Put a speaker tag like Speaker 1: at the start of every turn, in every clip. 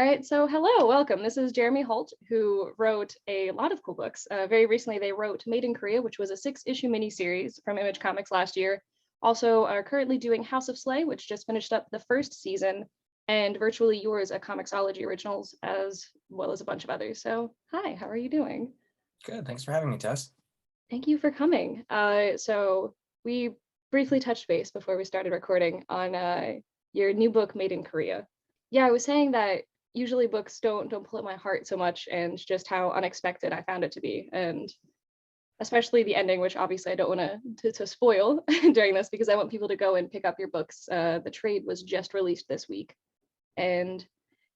Speaker 1: right, so hello, welcome. This is Jeremy Holt, who wrote a lot of cool books. Very recently, they wrote Made in Korea, which was a 6-issue miniseries from Image Comics last year. Also, are currently doing House of Slay, which just finished up the first season, and Virtually Yours, a Comixology originals, as well as a bunch of others. So, hi, how are you doing?
Speaker 2: Good. Thanks for having me, Tess.
Speaker 1: Thank you for coming. So we briefly touched base before we started recording on your new book, Made in Korea. Yeah, I was saying that usually books don't pull at my heart so much, and just how unexpected I found it to be, and especially the ending, which obviously I don't want to spoil during this because I want people to go and pick up your books. The trade was just released this week, and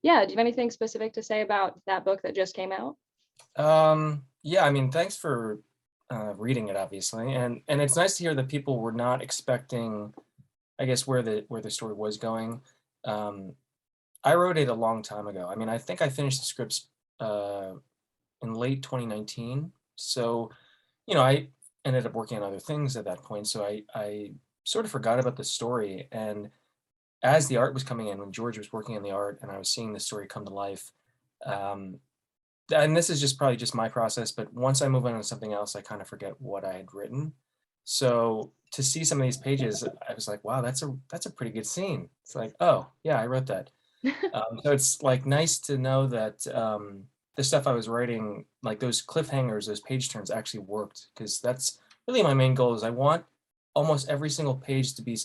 Speaker 1: yeah, do you have anything specific to say about that book that just came out?
Speaker 2: Yeah, I mean, thanks for reading it, obviously, and it's nice to hear that people were not expecting, I guess, where the story was going. Um, I wrote it a long time ago. I mean, I think I finished the scripts uh, in late 2019. So, I ended up working on other things at that point. So I sort of forgot about the story. And as the art was coming in, when George was working on the art, and I was seeing the story come to life. Um, and this is just probably just my process, but once I move on to something else, I kind of forget what I had written. So to see some of these pages, I was like, wow, that's a pretty good scene. It's like, oh yeah, I wrote that. So it's like nice to know that the stuff I was writing, like those cliffhangers, those page turns actually worked, because that's really my main goal. Is I want almost every single page to be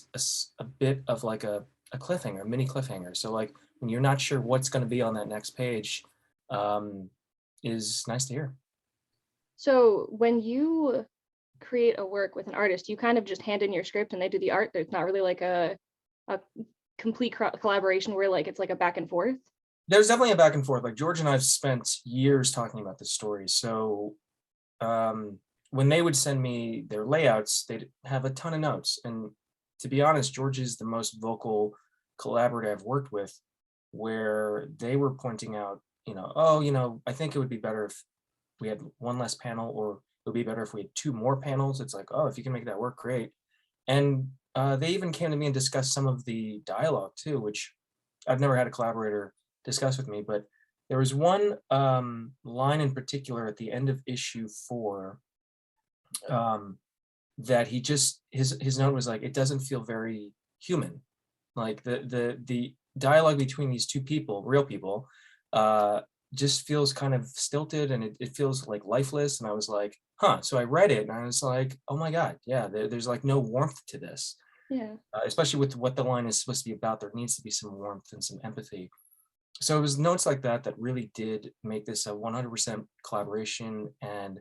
Speaker 2: a bit of like a cliffhanger, a mini cliffhanger. So like when you're not sure what's going to be on that next page, um, is nice to hear.
Speaker 1: So when you create a work with an artist, you kind of just hand in your script and they do the art. There's not really like a complete collaboration where like it's like a back and forth.
Speaker 2: There's definitely a back and forth. Like George and I've spent years talking about this story. So when they would send me their layouts, they'd have a ton of notes. And to be honest, George is the most vocal collaborator I've worked with, where they were pointing out, oh, I think it would be better if we had one less panel, or it would be better if we had two more panels. It's like, oh, if you can make that work, great. And they even came to me and discussed some of the dialogue too, which I've never had a collaborator discuss with me. But there was one line in particular at the end of issue 4, um, that he just his note was like, it doesn't feel very human. Like the dialogue between these two people, real people, uh, just feels kind of stilted, and it feels like lifeless. And I was like, huh. So I read it and I was like, oh my God, yeah, there's like no warmth to this.
Speaker 1: Yeah.
Speaker 2: Especially with what the line is supposed to be about, there needs to be some warmth and some empathy. So it was notes like that that really did make this a 100% collaboration. And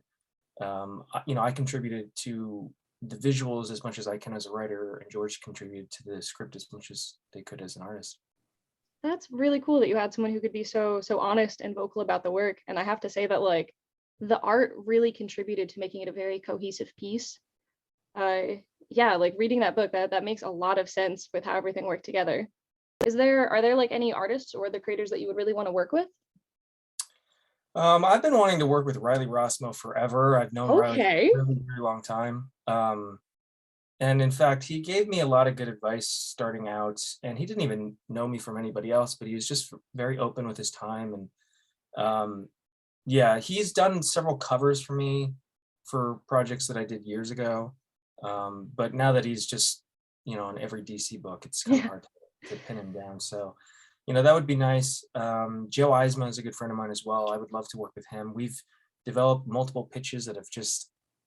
Speaker 2: I contributed to the visuals as much as I can as a writer, and George contributed to the script as much as they could as an artist.
Speaker 1: That's really cool that you had someone who could be so honest and vocal about the work. And I have to say that like the art really contributed to making it a very cohesive piece. Uh yeah, like reading that book, that makes a lot of sense with how everything worked together. Are there like any artists or the creators that you would really want to work with?
Speaker 2: I've been wanting to work with Riley Rossmo forever. I've known Riley for
Speaker 1: Okay.
Speaker 2: a really, really long time. And in fact, he gave me a lot of good advice starting out, and he didn't even know me from anybody else, but he was just very open with his time. And yeah, he's done several covers for me for projects that I did years ago. But now that he's just, on every DC book, it's kind of
Speaker 1: Yeah.
Speaker 2: hard to pin him down. So, that would be nice. Joe Eisma is a good friend of mine as well. I would love to work with him. We've developed multiple pitches that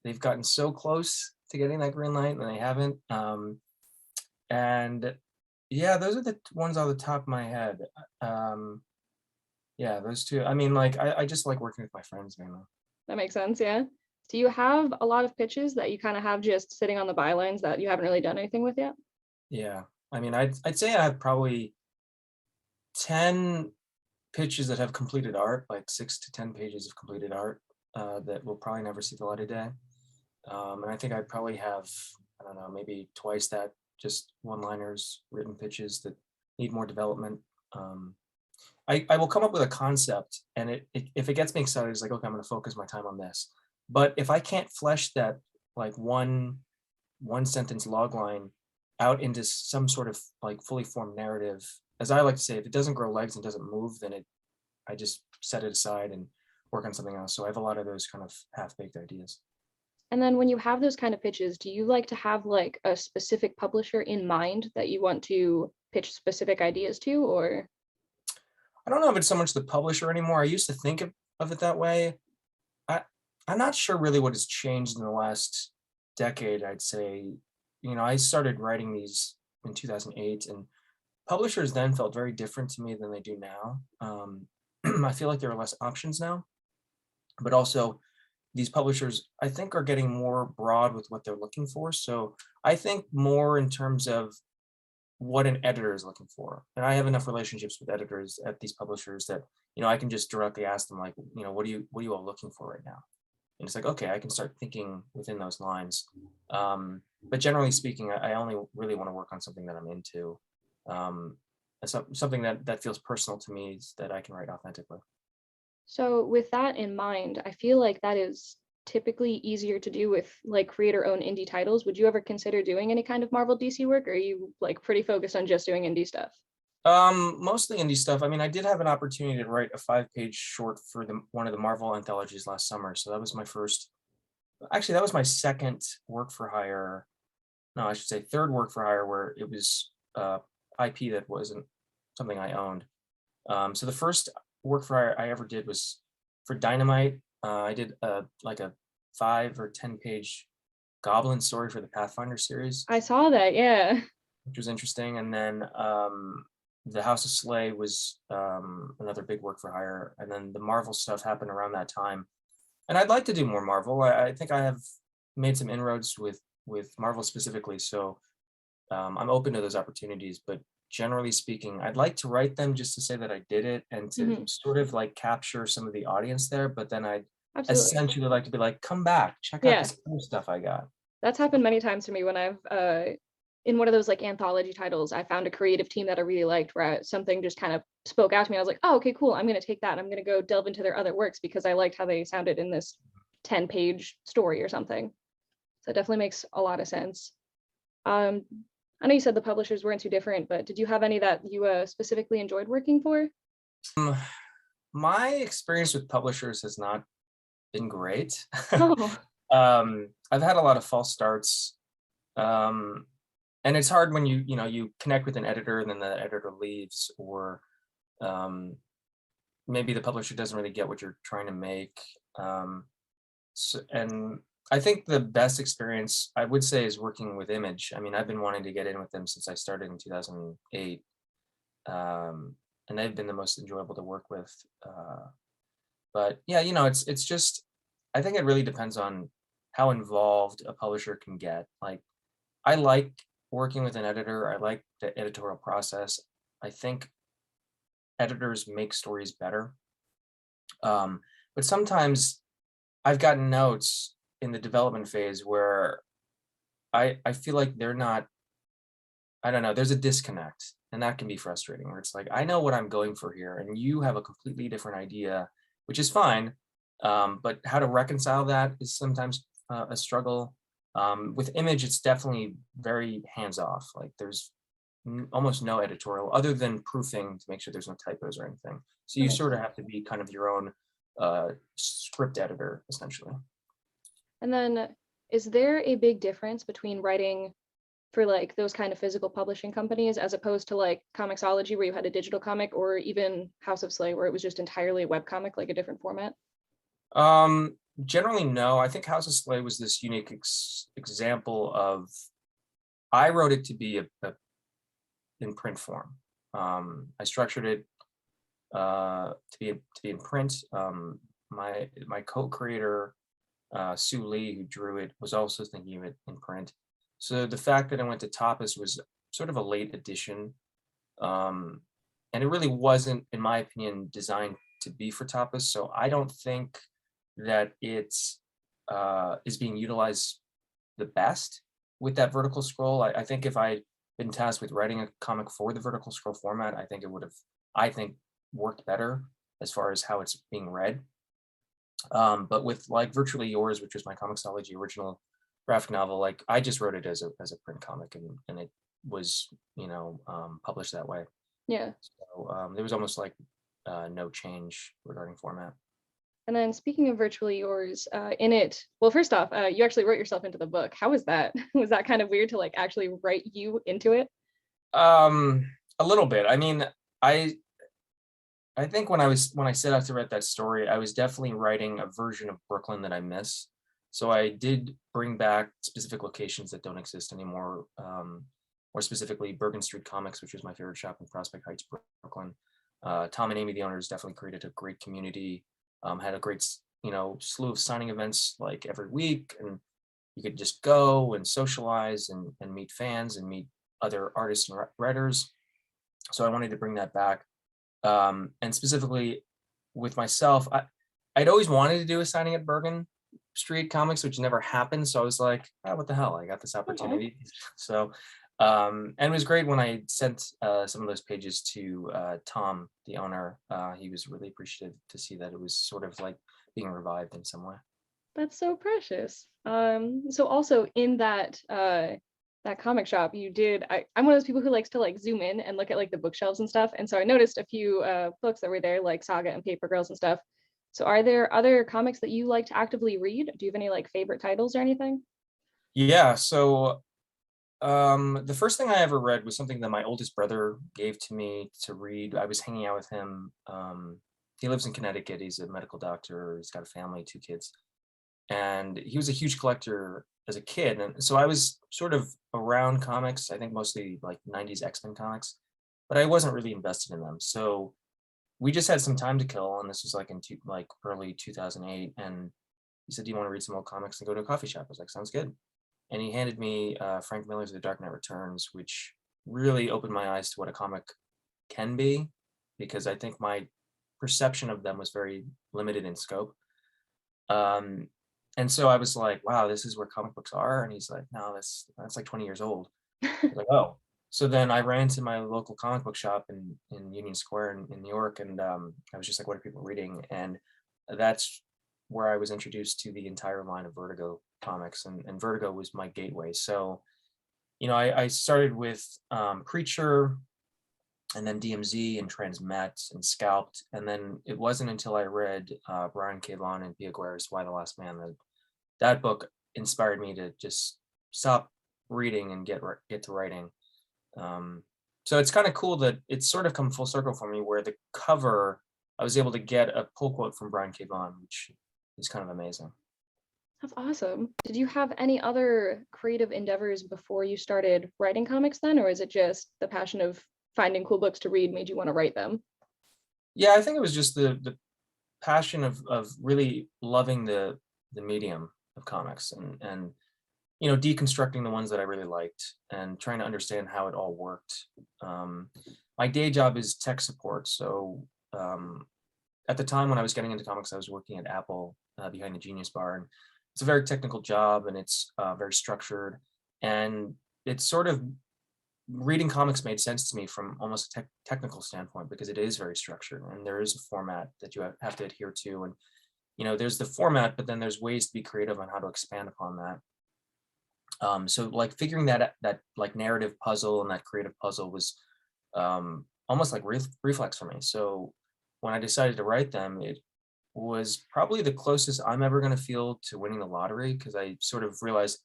Speaker 2: they've gotten so close to getting that green light, and they haven't. And yeah, those are the ones on the top of my head. Yeah, those two. I mean, like, I just like working with my friends mainly.
Speaker 1: That makes sense, yeah. Do you have a lot of pitches that you kind of have just sitting on the bylines that you haven't really done anything with yet?
Speaker 2: Yeah, I mean, I'd say I have probably 10 pitches that have completed art, like 6 to 10 pages of completed art, that will probably never see the light of day. And I think I'd probably have, I don't know, maybe twice that, just one-liners, written pitches that need more development. I will come up with a concept, and if it gets me excited, it's like, okay, I'm going to focus my time on this. But if I can't flesh that, like, one sentence log line out into some sort of like fully formed narrative, as I like to say, if it doesn't grow legs and doesn't move, then I just set it aside and work on something else. So I have a lot of those kind of half-baked ideas.
Speaker 1: And then when you have those kind of pitches, do you like to have like a specific publisher in mind that you want to pitch specific ideas to, or?
Speaker 2: I don't know if it's so much the publisher anymore. I used to think of it that way. I I'm not sure really what has changed in the last decade, I'd say. I started writing these in 2008, and publishers then felt very different to me than they do now. I feel like there are less options now, but also these publishers, I think, are getting more broad with what they're looking for. So I think more in terms of what an editor is looking for. And I have enough relationships with editors at these publishers that, I can just directly ask them, like, what are you all looking for right now? And it's like, okay, I can start thinking within those lines. But generally speaking, I only really want to work on something that I'm into. And something that feels personal to me, that I can write authentically.
Speaker 1: So with that in mind, I feel like that is typically easier to do with like creator-owned indie titles. Would you ever consider doing any kind of Marvel DC work, or are you like pretty focused on just doing indie stuff?
Speaker 2: Mostly indie stuff. I mean, I did have an opportunity to write a 5-page short for one of the Marvel anthologies last summer. So that was my first. Actually, that was my second work for hire. No, I should say third work for hire, where it was IP that wasn't something I owned. So the first work for hire I ever did was for Dynamite. I did like a 5 or 10-page Goblin story for the Pathfinder series,
Speaker 1: I saw that, yeah.
Speaker 2: which was interesting. And then the House of Slay was another big work for hire. And then the Marvel stuff happened around that time. And I'd like to do more Marvel. I think I have made some inroads with Marvel specifically. So I'm open to those opportunities. But generally speaking, I'd like to write them just to say that I did it and to sort of like capture some of the audience there. But then I'd
Speaker 1: Absolutely.
Speaker 2: essentially like to be like, come back, check out
Speaker 1: Yeah,
Speaker 2: this other stuff I got.
Speaker 1: that's happened many times to me when I've in one of those like anthology titles, I found a creative team that I really liked where something just kind of spoke out to me. I was like, oh, okay, cool. I'm going to take that and I'm going to go delve into their other works because I liked how they sounded in this 10-page story or something. So it definitely makes a lot of sense. Um, I know you said the publishers weren't too different, but did you have any that you specifically enjoyed working for?
Speaker 2: My experience with publishers has not been great.
Speaker 1: Oh,
Speaker 2: I've had a lot of false starts. And it's hard when you connect with an editor and then the editor leaves, or um, maybe the publisher doesn't really get what you're trying to make. And I think the best experience I would say is working with Image. I mean, I've been wanting to get in with them since I started in 2008, and they've been the most enjoyable to work with. But yeah, it's just, I think it really depends on how involved a publisher can get. Like, I like working with an editor. I like the editorial process. I think editors make stories better. But sometimes I've gotten notes in the development phase where I feel like they're not, I don't know, there's a disconnect. And that can be frustrating, where it's like, I know what I'm going for here, and you have a completely different idea, which is fine. But how to reconcile that is sometimes a struggle. With Image, it's definitely very hands off. Like, there's almost no editorial other than proofing to make sure there's no typos or anything. So you
Speaker 1: nice.
Speaker 2: sort of have to be kind of your own script editor, essentially.
Speaker 1: And then is there a big difference between writing for like those kind of physical publishing companies as opposed to like Comixology where you had a digital comic, or even House of Slay where it was just entirely a webcomic, like a different format?
Speaker 2: Generally, no. I think House of Slay was this unique example of, I wrote it to be in print form. I structured it to be in print. My co-creator Sue Lee, who drew it, was also thinking of it in print. So the fact that I went to Tapas was sort of a late addition, and it really wasn't, in my opinion, designed to be for Tapas. So I don't think that it is being utilized the best with that vertical scroll. I think if I'd been tasked with writing a comic for the vertical scroll format, I think it would have, I think, worked better as far as how it's being read. But with like Virtually Yours, which was my Comixology original graphic novel, like I just wrote it as a print comic, and it was published that way.
Speaker 1: Yeah.
Speaker 2: So there was almost like no change regarding format.
Speaker 1: And then speaking of virtually yours, in it, well, first off, you actually wrote yourself into the book. How was that? Was that kind of weird to like actually write you into it?
Speaker 2: A little bit. I mean, I I think when I set out to write that story, I was definitely writing a version of Brooklyn that I miss. So I did bring back specific locations that don't exist anymore. More specifically, Bergen Street Comics, which is my favorite shop in Prospect Heights, Brooklyn. Tom and Amy, the owners, definitely created a great community. Had a great, slew of signing events like every week, and you could just go and socialize and meet fans and meet other artists and writers. So I wanted to bring that back. And specifically with myself, I'd always wanted to do a signing at Bergen Street Comics, which never happened. So I was like, oh, what the hell? I got this
Speaker 1: Aw.
Speaker 2: opportunity. So, and it was great when I sent some of those pages to Tom, the owner. He was really appreciative to see that it was sort of like being revived in some way.
Speaker 1: That's so precious. So also in that comic shop, I'm one of those people who likes to like zoom in and look at like the bookshelves and stuff. And so I noticed a few books that were there, like Saga and Paper Girls and stuff. So are there other comics that you like to actively read? Do you have any like favorite titles or anything?
Speaker 2: Yeah. So the first thing I ever read was something that my oldest brother gave to me to read. I was hanging out with him. He lives in Connecticut. He's a medical doctor. He's got a family, two kids, and he was a huge collector as a kid. And so I was sort of around comics, I think mostly like 90s X-Men comics, but I wasn't really invested in them. So we just had some time to kill, and this was like like early 2008. And he said, "Do you want to read some old comics and go to a coffee shop?" I was like, "Sounds good." And he handed me Frank Miller's The Dark Knight Returns, which really opened my eyes to what a comic can be, because I think my perception of them was very limited in scope. Um, and so I was like, wow, this is where comic books are. And he's like, no, that's like 20 years old. I was like, oh. So then I ran to my local comic book shop in Union Square in New York, and I was just like, what are people reading? And that's where I was introduced to the entire line of Vertigo comics, and Vertigo was my gateway. So, I started with Preacher, and then DMZ and Transmet and Scalped. And then it wasn't until I read Brian K. Vaughan and Pia Guerra's Why the Last Man that book inspired me to just stop reading and get to writing. So it's kind of cool that it's sort of come full circle for me, where the cover, I was able to get a pull quote from Brian K. Vaughan, which is kind of amazing.
Speaker 1: That's awesome. Did you have any other creative endeavors before you started writing comics then, or is it just the passion of finding cool books to read made you want to write them?
Speaker 2: Yeah, I think it was just the passion of really loving the medium of comics, and deconstructing the ones that I really liked and trying to understand how it all worked. My day job is tech support, so at the time when I was getting into comics, I was working at Apple behind the Genius Bar, and it's a very technical job, and it's very structured, and it's sort of reading comics made sense to me from almost a technical standpoint, because it is very structured and there is a format that you have to adhere to. And there's the format, but then there's ways to be creative on how to expand upon that. So like figuring that like narrative puzzle and that creative puzzle was almost like reflex for me. So when I decided to write them, it was probably the closest I'm ever going to feel to winning the lottery, because I sort of realized,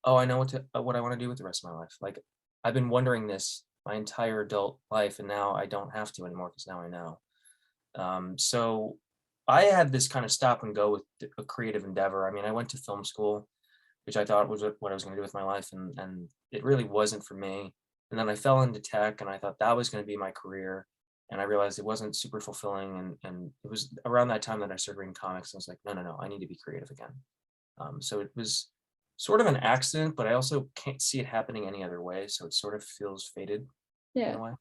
Speaker 2: oh, I know what I want to do with the rest of my life. Like, I've been wondering this my entire adult life, and now I don't have to anymore, because now I know. So I had this kind of stop and go with a creative endeavor. I mean, I went to film school, which I thought was what I was going to do with my life, and it really wasn't for me. And then I fell into tech, and I thought that was going to be my career, and I realized it wasn't super fulfilling. And it was around that time that I started reading comics. And I was like, no, I need to be creative again. So it was sort of an accident, but I also can't see it happening any other way. So it sort of feels fated in
Speaker 1: Yeah.
Speaker 2: a way.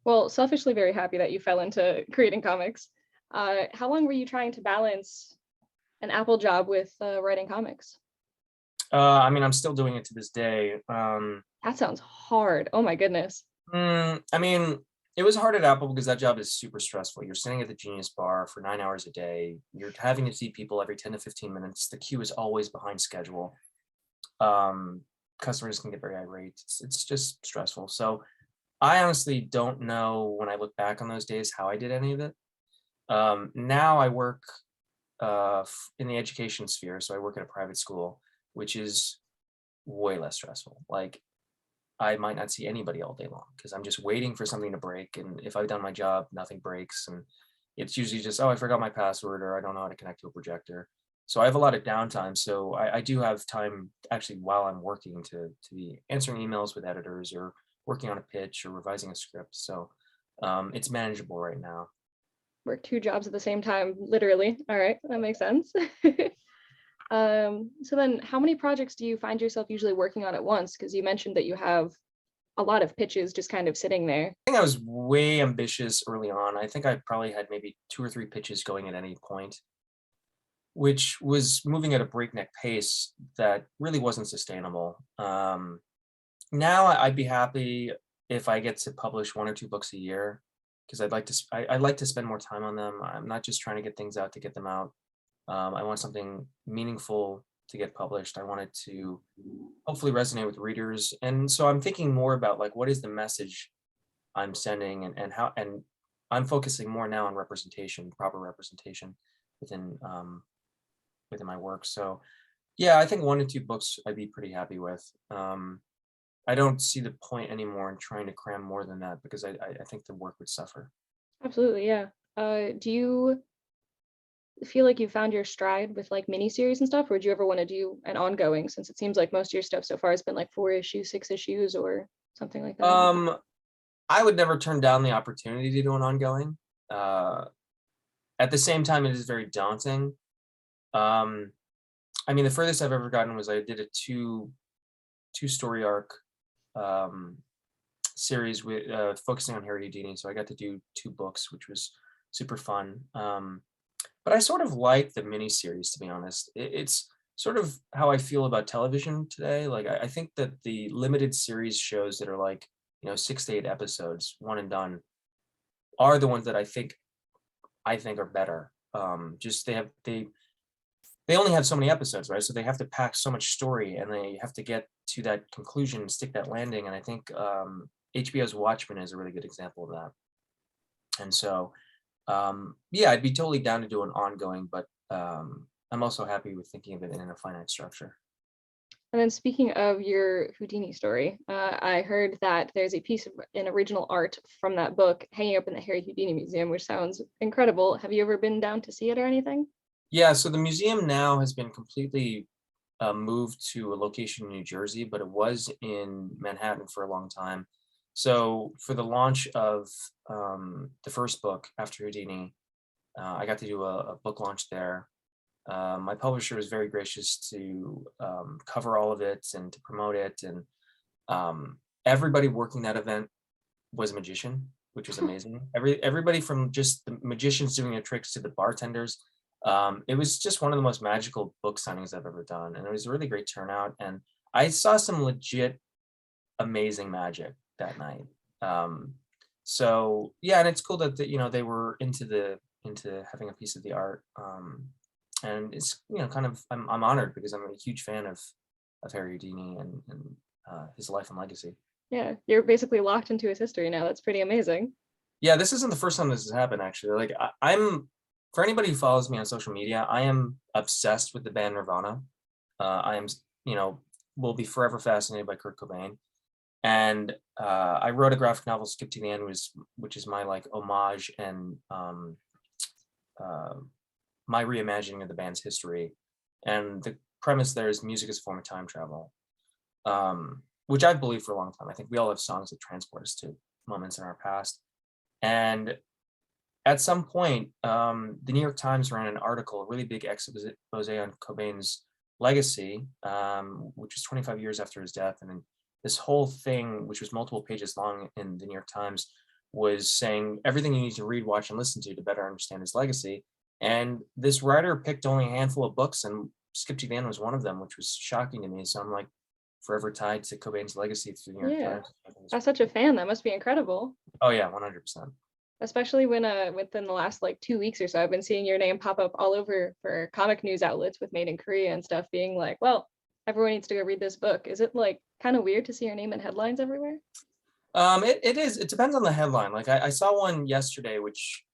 Speaker 1: Well, selfishly very happy that you fell into creating comics. How long were you trying to balance an Apple job with writing comics?
Speaker 2: I mean, I'm still doing it to this day.
Speaker 1: That sounds hard. Oh my goodness.
Speaker 2: I mean, it was hard at Apple because that job is super stressful. You're sitting at the Genius Bar for 9 hours a day. You're having to see people every 10 to 15 minutes. The queue is always behind schedule. Um, Customers can get very irate. It's just stressful. So I honestly don't know, when I look back on those days, how I did any of it. Now I work in the education sphere, so I work at a private school, which is way less stressful. Like I might not see anybody all day long because I'm just waiting for something to break, and if I've done my job, nothing breaks, and it's usually just, oh, I forgot my password, or I don't know how to connect to a projector. So I have a lot of downtime. So I do have time actually while I'm working to be answering emails with editors or working on a pitch or revising a script. So it's manageable right now.
Speaker 1: Work two jobs at the same time, literally. All right, that makes sense. So then how many projects do you find yourself usually working on at once? Because you mentioned that you have a lot of pitches just kind of sitting there.
Speaker 2: I think I was way ambitious early on. I think I probably had maybe 2 or 3 pitches going at any point, which was moving at a breakneck pace that really wasn't sustainable. Now I'd be happy if I get to publish 1 or 2 books a year because I'd like to spend more time on them. I'm not just trying to get things out to get them out. I want something meaningful to get published. I want it to hopefully resonate with readers. And so I'm thinking more about like what is the message I'm sending and how, and I'm focusing more now on representation, proper representation within within my work. So yeah, I think 1 to 2 books I'd be pretty happy with. I don't see the point anymore in trying to cram more than that because I think the work would suffer.
Speaker 1: Absolutely, yeah. Do you feel like you found your stride with like miniseries and stuff, or would you ever want to do an ongoing? Since it seems like most of your stuff so far has been like 4 issues, 6 issues, or something like that.
Speaker 2: Um, I would never turn down the opportunity to do an ongoing. Uh, at the same time, it is very daunting. Um, I mean, the furthest I've ever gotten was I did a two story arc um, series with focusing on Harry Houdini. So I got to do 2 books, which was super fun. But I sort of like the miniseries, to be honest. It's sort of how I feel about television today. Like I think that the limited series shows that are like 6 to 8 episodes, one and done, are the ones that I think are better. Just they only have so many episodes, right? So they have to pack so much story, and they have to get to that conclusion, stick that landing. And I think HBO's Watchmen is a really good example of that. And so yeah, I'd be totally down to do an ongoing, but I'm also happy with thinking of it in a finite structure.
Speaker 1: And then speaking of your Houdini story, I heard that there's a piece of an original art from that book hanging up in the Harry Houdini Museum, which sounds incredible. Have you ever been down to see it or anything?
Speaker 2: Yeah, so the museum now has been completely moved to a location in New Jersey, but it was in Manhattan for a long time. So for the launch of the first book after Houdini, I got to do a book launch there. My publisher was very gracious to cover all of it and to promote it. And everybody working that event was a magician, which was amazing. Everybody from just the magicians doing their tricks to the bartenders. It was just one of the most magical book signings I've ever done, and it was a really great turnout. And I saw some legit amazing magic that night. So yeah, and it's cool that they were into having a piece of the art. And it's kind of I'm honored because I'm a huge fan of Harry Houdini and his life and legacy.
Speaker 1: Yeah, you're basically locked into his history now. That's pretty amazing.
Speaker 2: Yeah, this isn't the first time this has happened, actually. Like I'm for anybody who follows me on social media, I am obsessed with the band Nirvana. I am, will be forever fascinated by Kurt Cobain. And I wrote a graphic novel, Skip to the End, which is my like homage and uh, my reimagining of the band's history. And the premise there is music is a form of time travel, which I've believed for a long time. I think we all have songs that transport us to moments in our past. And at some point, the New York Times ran an article, a really big expose on Cobain's legacy, which was 25 years after his death. And then this whole thing, which was multiple pages long in the New York Times, was saying everything you need to read, watch, and listen to better understand his legacy. And this writer picked only a handful of books, and Skip to the End was one of them, which was shocking to me. So I'm like forever tied to Cobain's legacy through the New York
Speaker 1: Yeah,
Speaker 2: Times.
Speaker 1: as such a fan, that must be incredible.
Speaker 2: Oh yeah, 100%.
Speaker 1: Especially when within the last like 2 weeks or so, I've been seeing your name pop up all over for comic news outlets with Made in Korea and stuff, being like, well, everyone needs to go read this book. Is it like kind of weird to see your name in headlines everywhere?
Speaker 2: It is. It depends on the headline. Like I saw one yesterday, which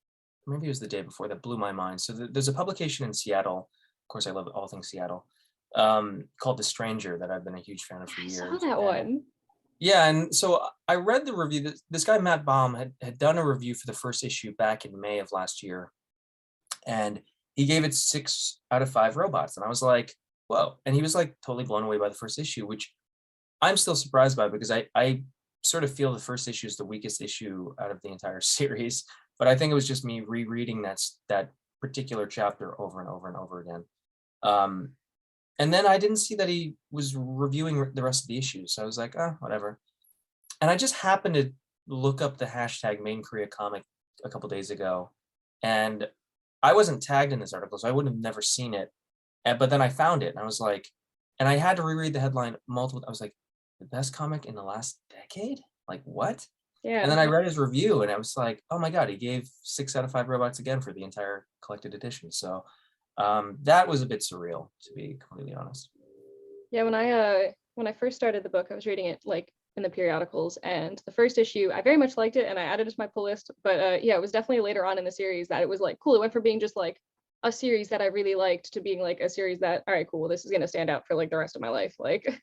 Speaker 2: maybe it was the day before, that blew my mind. So there's a publication in Seattle. Of course, I love all things Seattle. Called The Stranger, that I've been a huge fan of for
Speaker 1: I saw
Speaker 2: years.
Speaker 1: that
Speaker 2: And
Speaker 1: one.
Speaker 2: yeah, and so I read the review. This guy Matt Baum had done a review for the first issue back in May of last year, and he gave it 6 out of 5 robots, and I was like, whoa! And he was like totally blown away by the first issue, which I'm still surprised by, because I sort of feel the first issue is the weakest issue out of the entire series. But I think it was just me rereading that particular chapter over and over and over again. Um, and then I didn't see that he was reviewing the rest of the issues, so I was like, oh, whatever. And I just happened to look up the hashtag Main Korea Comic a couple days ago, and I wasn't tagged in this article, so I would have never seen it. But then I found it, and I was like, and I had to reread the headline multiple. I was like, the best comic in the last decade? Like what? And
Speaker 1: Yeah.
Speaker 2: then I read his review, and I was like, oh my god, he gave 6 out of 5 robots again for the entire collected edition. So that was a bit surreal, to be completely honest.
Speaker 1: Yeah, when I first started the book, I was reading it like in the periodicals, and the first issue, I very much liked it and I added it to my pull list. But yeah, it was definitely later on in the series that it was like cool. It went from being just like a series that I really liked to being like a series that, all right, cool, this is gonna stand out for like the rest of my life. Like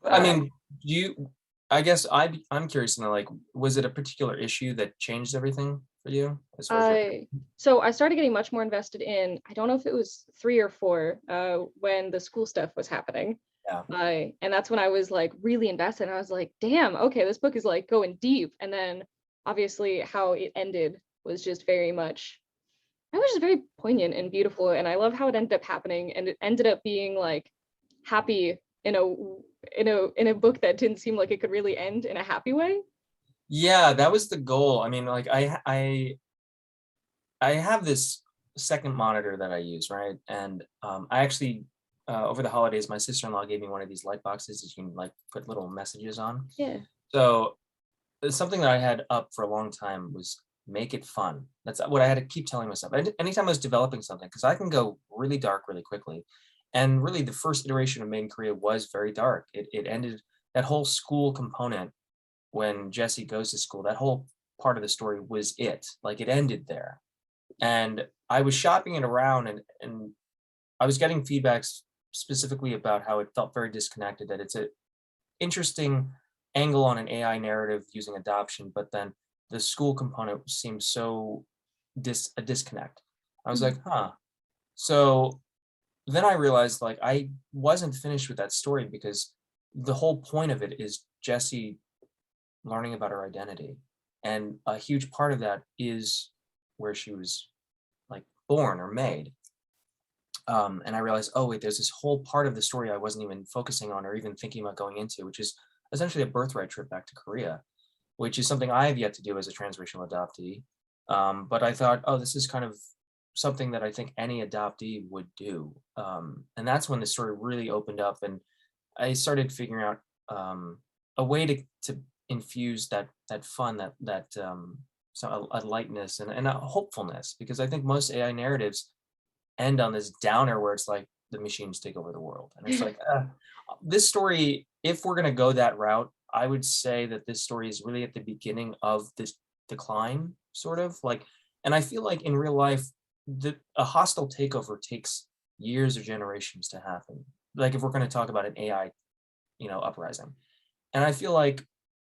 Speaker 2: I
Speaker 1: uh
Speaker 2: mean, do you? I guess I'm curious to know, like, was it a particular issue that changed everything for you as far as your?
Speaker 1: I so I started getting much more invested in, I don't know if it was 3 or 4, when the school stuff was happening.
Speaker 2: Yeah.
Speaker 1: And that's when I was like really invested. And I was like, damn, okay, this book is like going deep. And then obviously how it ended was just very much, it was just very poignant and beautiful. And I love how it ended up happening. And it ended up being like happy in a book that didn't seem like it could really end in a happy way.
Speaker 2: Yeah, that was the goal. I mean, like I have this second monitor that I use, right? And I actually over the holidays, my sister-in-law gave me one of these light boxes that you can like put little messages on.
Speaker 1: Yeah.
Speaker 2: So something that I had up for a long time was make it fun. That's what I had to keep telling myself. Anytime I was developing something, because I can go really dark really quickly. And really, the first iteration of Made in Korea was very dark. It ended that whole school component when Jesse goes to school. That whole part of the story was it. Like it ended there. And I was shopping it around, and I was getting feedbacks specifically about how it felt very disconnected. That it's a interesting angle on an AI narrative using adoption, but then the school component seems so a disconnect. I was
Speaker 1: Mhm.
Speaker 2: like, huh. So then I realized like I wasn't finished with that story, because the whole point of it is Jessie learning about her identity. And a huge part of that is where she was like born or made. And I realized, oh wait, there's this whole part of the story I wasn't even focusing on or even thinking about going into, which is essentially a birthright trip back to Korea, which is something I have yet to do as a transracial adoptee. But I thought, oh, this is kind of something that I think any adoptee would do. And that's when the story really opened up, and I started figuring out a way to infuse that fun, so a lightness and a hopefulness, because I think most AI narratives end on this downer where it's like the machines take over the world, and it's like this story, if we're going to go that route, I would say that this story is really at the beginning of this decline, sort of like. And I feel like in real life, a hostile takeover takes years or generations to happen, like if we're going to talk about an AI uprising. And I feel like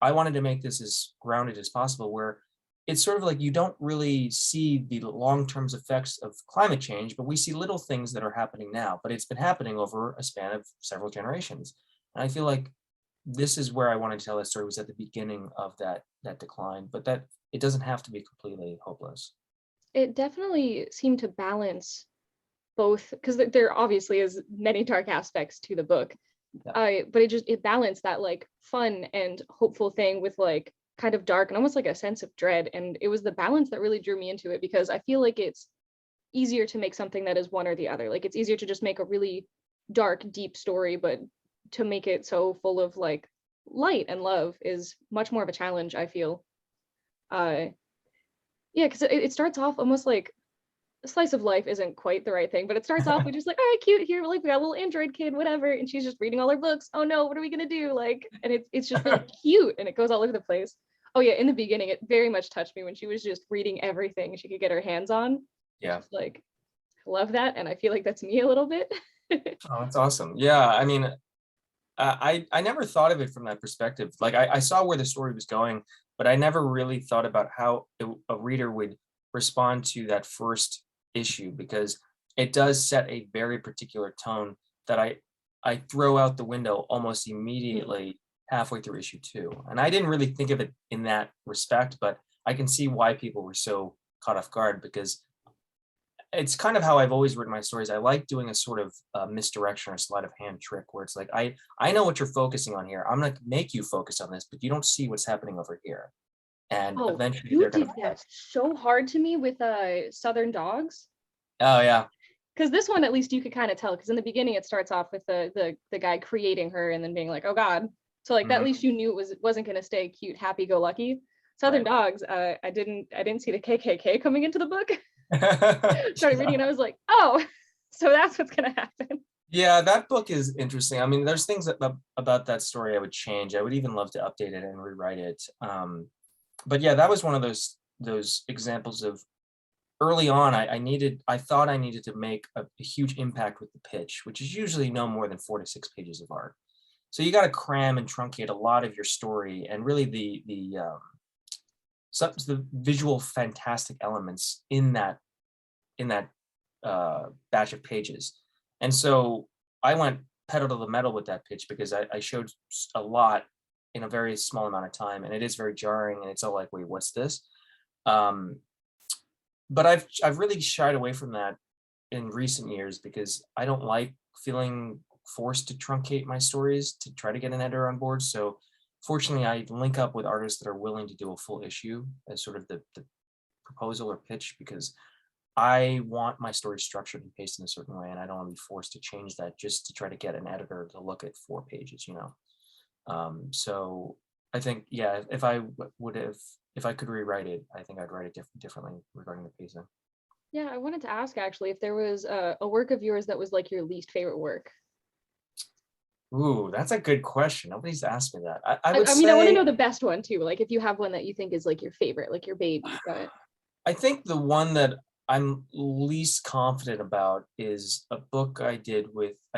Speaker 2: I wanted to make this as grounded as possible, where it's sort of like you don't really see the long-term effects of climate change, but we see little things that are happening now, but it's been happening over a span of several generations. And I feel like this is where I wanted to tell that story, was at the beginning of that decline, but that it doesn't have to be completely hopeless.
Speaker 1: It definitely seemed to balance both, because there obviously is many dark aspects to the book.
Speaker 2: Yeah.
Speaker 1: But it balanced that like fun and hopeful thing with like kind of dark and almost like a sense of dread. And it was the balance that really drew me into it, because I feel like it's easier to make something that is one or the other. Like it's easier to just make a really dark, deep story, but to make it so full of like light and love is much more of a challenge, I feel. Uh yeah, because it starts off almost like a slice of life isn't quite the right thing, but it starts off with just like, all right, cute, here, like we got a little android kid, whatever, and she's just reading all her books. Oh no, what are we gonna do? Like, and it's just really cute, and it goes all over the place. Oh yeah, in the beginning, it very much touched me when she was just reading everything she could get her hands on.
Speaker 2: Yeah.
Speaker 1: Just like, I love that, and I feel like that's me a little bit.
Speaker 2: Oh, that's awesome. Yeah, I mean, I never thought of it from that perspective. Like I saw where the story was going, but I never really thought about how a reader would respond to that first issue, because it does set a very particular tone that I throw out the window almost
Speaker 1: Mhm.
Speaker 2: immediately halfway through issue 2. And I didn't really think of it in that respect, but I can see why people were so caught off guard, because it's kind of how I've always written my stories. I like doing a sort of misdirection or sleight of hand trick where it's like, I know what you're focusing on here. I'm gonna make you focus on this, but you don't see what's happening over here. And
Speaker 1: Oh,
Speaker 2: eventually
Speaker 1: you
Speaker 2: they're gonna.
Speaker 1: did that so hard to me with Southern Dogs.
Speaker 2: Oh yeah.
Speaker 1: Because this one, at least you could kind of tell. Because in the beginning, it starts off with the guy creating her, and then being like, "Oh God." So like that, at
Speaker 2: Mhm.
Speaker 1: least you knew wasn't gonna stay cute, happy go lucky. Southern
Speaker 2: Right.
Speaker 1: Dogs, I didn't see the KKK coming into the book. Started reading,
Speaker 2: Yeah.
Speaker 1: and I was like, oh, so that's what's gonna happen.
Speaker 2: Yeah, that book is interesting. I mean, there's things about that story I would change. I would even love to update it and rewrite it. But yeah, that was one of those examples of early on. I thought I needed to make a huge impact with the pitch, which is usually no more than 4 to 6 pages of art. So you got to cram and truncate a lot of your story, and really the visual fantastic elements in that batch of pages. And so I went pedal to the metal with that pitch, because I showed a lot in a very small amount of time, and it is very jarring, and it's all like, wait, what's this? Um, but I've really shied away from that in recent years, because I don't like feeling forced to truncate my stories to try to get an editor on board. So fortunately, I link up with artists that are willing to do a full issue as sort of the proposal or pitch, because I want my story structured and paced in a certain way, and I don't want to be forced to change that just to try to get an editor to look at 4 pages, you know. So I think, yeah, if I would have, if I could rewrite it, I think I'd write it differently regarding the pacing.
Speaker 1: Yeah, I wanted to ask actually if there was a work of yours that was like your least favorite work.
Speaker 2: Ooh, that's a good question. Nobody's asked me that. I
Speaker 1: I,
Speaker 2: would
Speaker 1: I mean, I want to
Speaker 2: say,
Speaker 1: know the best one too. Like if you have one that you think is like your favorite, like your baby. But
Speaker 2: I think the one that I'm least confident about is a book I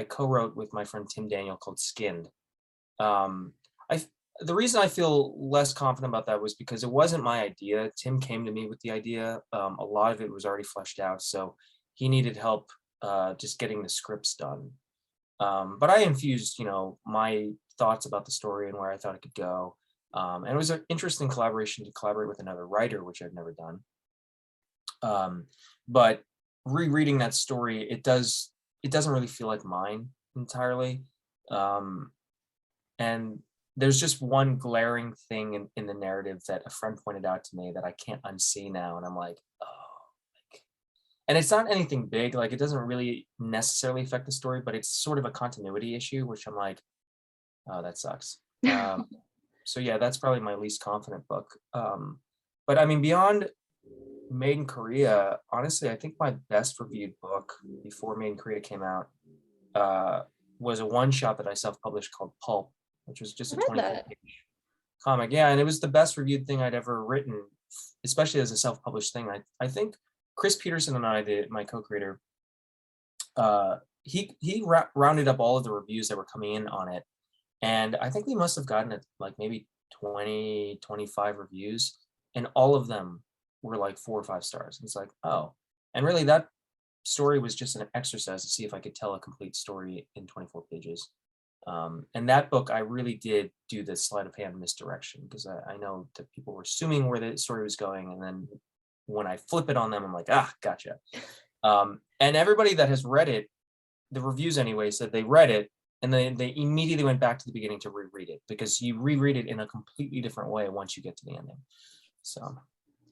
Speaker 2: co-wrote with my friend Tim Daniel called Skinned. Um, I the reason I feel less confident about that was because it wasn't my idea. Tim came to me with the idea. A lot of it was already fleshed out, so he needed help just getting the scripts done. But I infused, my thoughts about the story and where I thought it could go. And it was an interesting collaboration to collaborate with another writer, which I've never done. Um, but rereading that story, it doesn't really feel like mine entirely. Um, and there's just one glaring thing in the narrative that a friend pointed out to me that I can't unsee now. And I'm like, oh, like, and it's not anything big. Like, it doesn't really necessarily affect the story, but it's sort of a continuity issue, which I'm like, oh, that sucks. So yeah, that's probably my least confident book. But I mean, beyond Made in Korea, honestly, I think my best reviewed book before Made in Korea came out uh, was a one shot that I self published called Pulp, which was just
Speaker 1: I
Speaker 2: a
Speaker 1: read
Speaker 2: 24
Speaker 1: that.
Speaker 2: page comic. Yeah, and it was the best reviewed thing I'd ever written, especially as a self published thing. I think Chris Peterson and I, my co creator, he rounded up all of the reviews that were coming in on it. And I think we must have gotten it like maybe 20, 25 reviews, and all of them were like 4 or 5 stars. It's like, oh, and really that story was just an exercise to see if I could tell a complete story in 24 pages. And that book, I really did do the sleight of hand misdirection, because I know that people were assuming where the story was going. And then when I flip it on them, I'm like, ah, gotcha. And everybody that has read it, the reviews anyway, said they read it and they immediately went back to the beginning to reread it, because you reread it in a completely different way once you get to the ending. So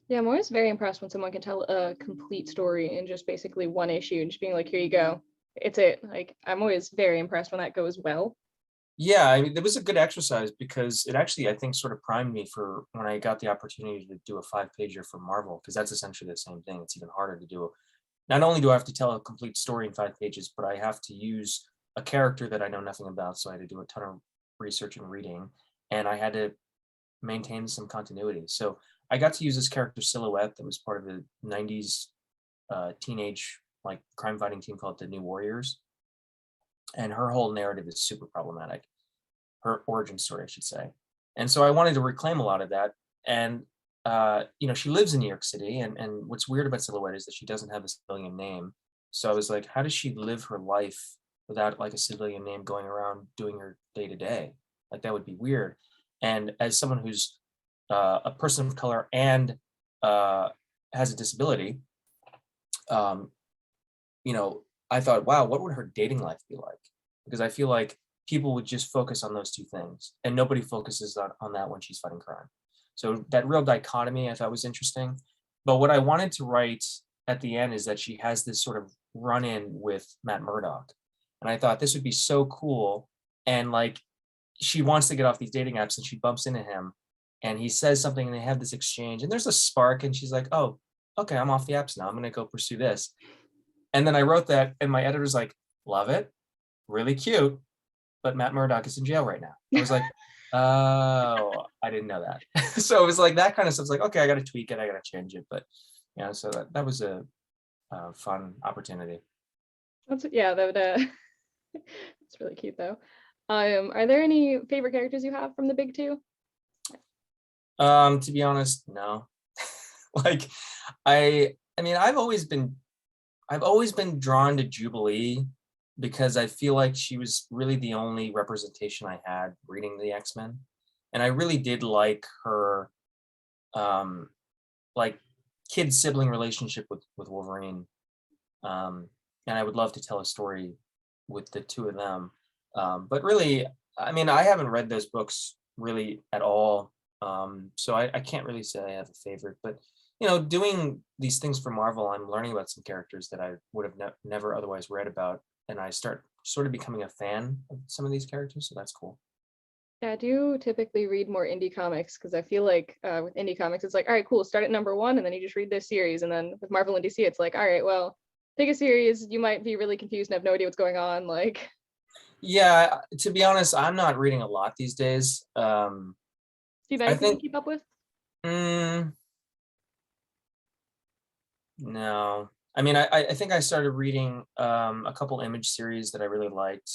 Speaker 1: Yeah, I'm always very impressed when someone can tell a complete story in just basically one issue and just being like, here you go. It's it. Like I'm always very impressed when that goes well.
Speaker 2: yeah, I mean, it was a good exercise, because it actually, I think, sort of primed me for when I got the opportunity to do a 5 pager for Marvel, because that's essentially the same thing. It's even harder to do. Not only do I have to tell a complete story in 5 pages, but I have to use a character that I know nothing about. So I had to do a ton of research and reading, and I had to maintain some continuity. So I got to use this character Silhouette that was part of the 90s teenage like crime fighting team called the New Warriors. And her whole narrative is super problematic. Her origin story, I should say. And so I wanted to reclaim a lot of that. And she lives in New York City, and what's weird about Silhouette is that she doesn't have a civilian name. So I was like, how does she live her life without like a civilian name going around doing her day to day? Like that would be weird. And as someone who's a person of color and has a disability, um, I thought, wow, what would her dating life be like? Because I feel like people would just focus on those two things, and nobody focuses on that when she's fighting crime. So that real dichotomy I thought was interesting. But what I wanted to write at the end is that she has this sort of run-in with Matt Murdock. And I thought this would be so cool. And like she wants to get off these dating apps and she bumps into him and he says something and they have this exchange and there's a spark and she's like, oh, okay, I'm off the apps now. I'm gonna go pursue this. And then I wrote that and my editor's like, love it, really cute, but Matt Murdock is in jail right now. I was like, oh, I didn't know that. So it was like that kind of stuff. It's like, okay, I got to tweak it, I got to change it. But so that was a fun opportunity.
Speaker 1: That would it's really cute though. Are there any favorite characters you have from the big two?
Speaker 2: To be honest, no. Like I mean, I've always been drawn to Jubilee because I feel like she was really the only representation I had reading the X-Men. And I really did like her like kid sibling relationship with Wolverine. And I would love to tell a story with the two of them. But really, I mean, I haven't read those books really at all. So I can't really say I have a favorite, but doing these things for Marvel, I'm learning about some characters that I would have never otherwise read about. And I start sort of becoming a fan of some of these characters. So that's cool.
Speaker 1: Yeah, I do typically read more indie comics because I feel like with indie comics, it's like, all right, cool, start at number one, and then you just read this series. And then with Marvel and DC, it's like, all right, well, pick a series, you might be really confused and have no idea what's going on. Like,
Speaker 2: Yeah, to be honest, I'm not reading a lot these days.
Speaker 1: do you have
Speaker 2: I
Speaker 1: anything to
Speaker 2: think,
Speaker 1: keep up with?
Speaker 2: No. I mean, I think I started reading a couple image series that I really liked.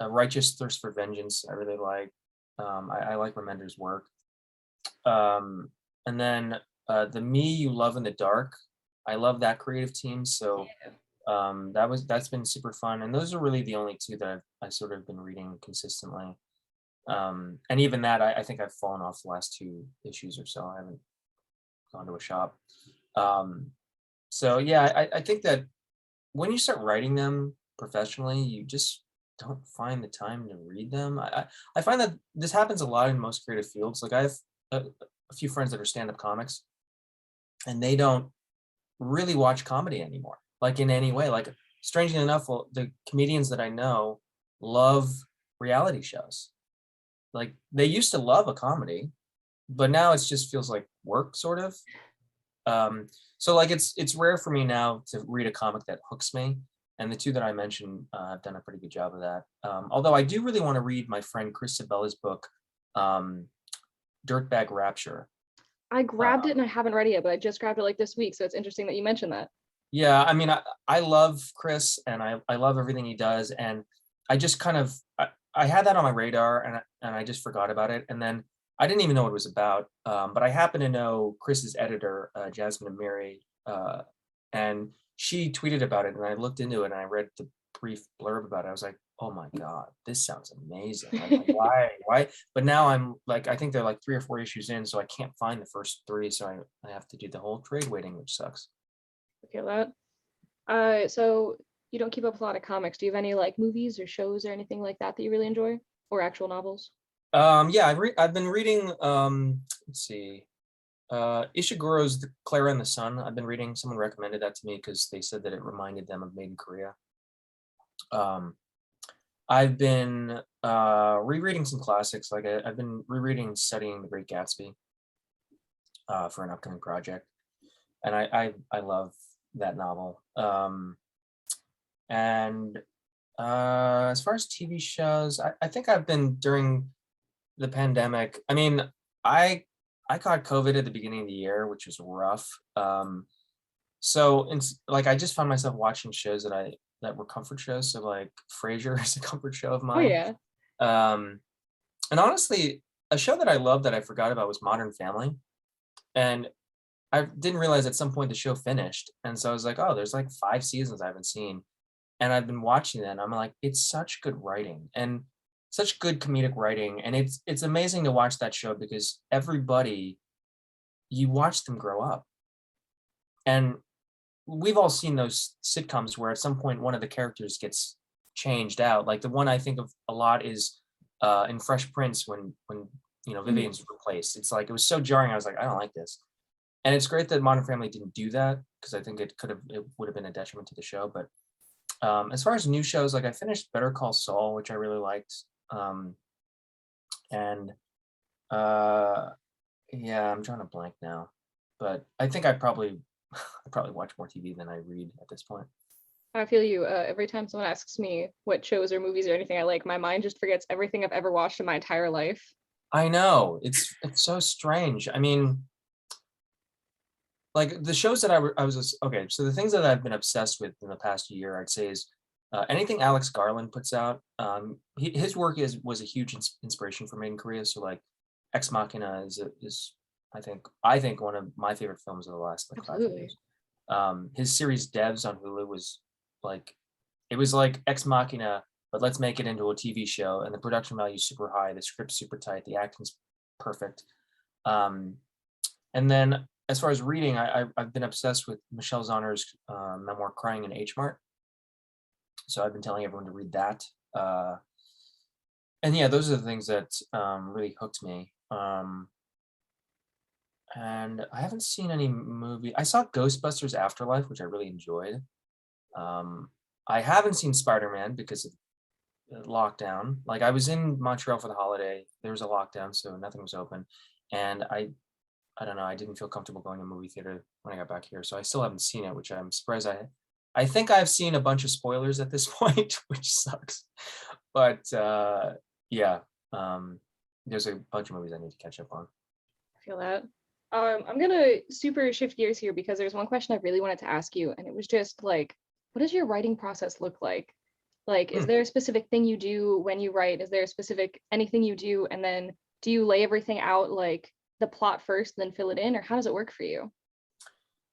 Speaker 2: Righteous Thirst for Vengeance, I really like. I like Remender's work. And then the Me You Love in the Dark, I love that creative team. So that's been super fun. And those are really the only two that I sort of been reading consistently. And even that, I think I've fallen off the last two issues or so. I haven't gone to a shop. So yeah, I think that when you start writing them professionally, you just don't find the time to read them. I find that this happens a lot in most creative fields. Like I have a few friends that are stand-up comics, and they don't really watch comedy anymore, like in any way. Like strangely enough, the comedians that I know love reality shows. Like they used to love a comedy, but now it just feels like work, sort of. So like it's rare for me now to read a comic that hooks me, and the two that I mentioned have done a pretty good job of that. Although I do really want to read my friend Chris Sabella's book, Dirtbag Rapture.
Speaker 1: I grabbed it and I haven't read it yet, but I just grabbed it like this week, so it's interesting that you mentioned that.
Speaker 2: Yeah, I mean, I love Chris and I love everything he does, and I just kind of I had that on my radar and I just forgot about it, and then I didn't even know what it was about, but I happen to know Chris's editor, Jasmine Amiri, and she tweeted about it, and I looked into it, and I read the brief blurb about it. I was like, oh my God, this sounds amazing. I'm like, why? But now I'm like, I think they're like 3 or 4 issues in, so I can't find the first 3, so I have to do the whole trade waiting, which sucks.
Speaker 1: Okay, so you don't keep up with a lot of comics. Do you have any like movies or shows or anything like that that you really enjoy, or actual novels?
Speaker 2: Yeah, I've been reading, let's see, Ishiguro's The Clara and the Sun. I've been reading. Someone recommended that to me because they said that it reminded them of Made in Korea. I've been rereading some classics. Like I've been rereading Studying the Great Gatsby for an upcoming project, and I love that novel. And as far as TV shows, I think I've been during the pandemic. I mean, I I caught COVID at the beginning of the year, which was rough. So like I just found myself watching shows that were comfort shows. So like Frasier is a comfort show of
Speaker 1: Oh,
Speaker 2: mine.
Speaker 1: yeah.
Speaker 2: Um, and honestly, a show that I loved that I forgot about was Modern Family. And I didn't realize at some point the show finished. And so I was like, oh, there's like 5 seasons I haven't seen. And I've been watching it and I'm like, it's such good writing and such good comedic writing. And it's amazing to watch that show because everybody, you watch them grow up. And we've all seen those sitcoms where at some point one of the characters gets changed out. Like the one I think of a lot is in Fresh Prince when
Speaker 1: Mhm.
Speaker 2: Vivian's replaced. It's like it was so jarring. I was like, I don't like this. And it's great that Modern Family didn't do that because I think it would have been a detriment to the show. But as far as new shows, like I finished Better Call Saul, which I really liked. Um, and uh, yeah, I'm drawing a blank now. But I think I probably watch more TV than I read at this point.
Speaker 1: I feel you. Every time someone asks me what shows or movies or anything I like, my mind just forgets everything I've ever watched in my entire life.
Speaker 2: I know it's so strange. I mean, like the shows that I was okay. So the things that I've been obsessed with in the past year, I'd say is anything Alex Garland puts out. His work was a huge inspiration for me in Korea. So like Ex Machina is I think one of my favorite films of the last like 5 years.
Speaker 1: Absolutely.
Speaker 2: His series Devs on Hulu was like it was like Ex Machina, but let's make it into a TV show, and the production value is super high, the script's super tight, the acting's perfect. Um, and then as far as reading, I've been obsessed with Michelle Zauner's memoir "Crying in H Mart," so I've been telling everyone to read that. Uh, and yeah, those are the things that really hooked me. And I haven't seen any movie. I saw Ghostbusters Afterlife, which I really enjoyed. Um, I haven't seen Spider-Man because of lockdown. Like I was in Montreal for the holiday. There was a lockdown, so nothing was open. And I don't know, I didn't feel comfortable going to a movie theater when I got back here. So I still haven't seen it, which I'm surprised I think I've seen a bunch of spoilers at this point, which sucks. But yeah, um there's a bunch of movies I need to catch up on.
Speaker 1: I feel that. I'm gonna super shift gears here because there's one question I really wanted to ask you, and it was just like, what does your writing process look like? Like, is
Speaker 2: Hmm.
Speaker 1: there a specific thing you do when you write? Is there a specific anything you do, and then do you lay everything out like the plot first, then fill it in, or how does it work for you?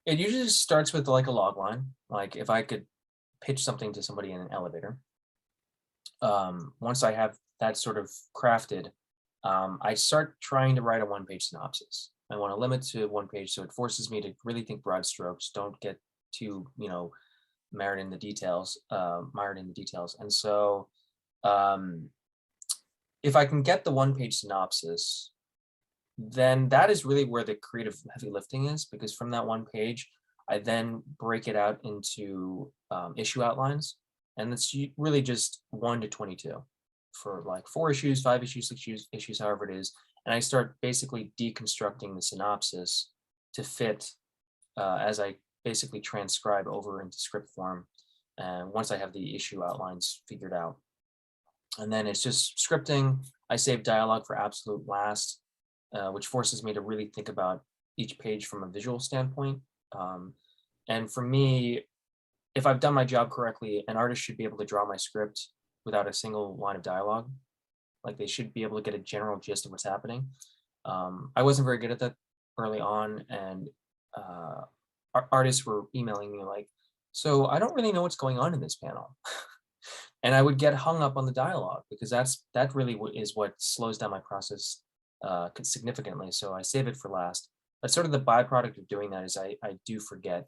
Speaker 2: It usually starts with like a log line. Like if I could pitch something to somebody in an elevator, once I have that sort of crafted, I start trying to write a one-page synopsis. I want to limit to one page, so it forces me to really think broad strokes. Don't get too, mired in the details. And so, um, if I can get the one-page synopsis, then that is really where the creative heavy lifting is, because from that one page, I then break it out into issue outlines, and it's really just 1 to 22 for like 4 issues, 5 issues, 6 issues, however it is. And I start basically deconstructing the synopsis to fit as I basically transcribe over into script form. And once I have the issue outlines figured out, and then it's just scripting. I save dialogue for absolute last, which forces me to really think about each page from a visual standpoint. Um, and for me, if I've done my job correctly, an artist should be able to draw my script without a single line of dialogue. Like they should be able to get a general gist of what's happening. I wasn't very good at that early on, and uh, artists were emailing me like, "So I don't really know what's going on in this panel." And I would get hung up on the dialogue because that really is what slows down my process significantly. So I save it for last. That's sort of the byproduct of doing that is I do forget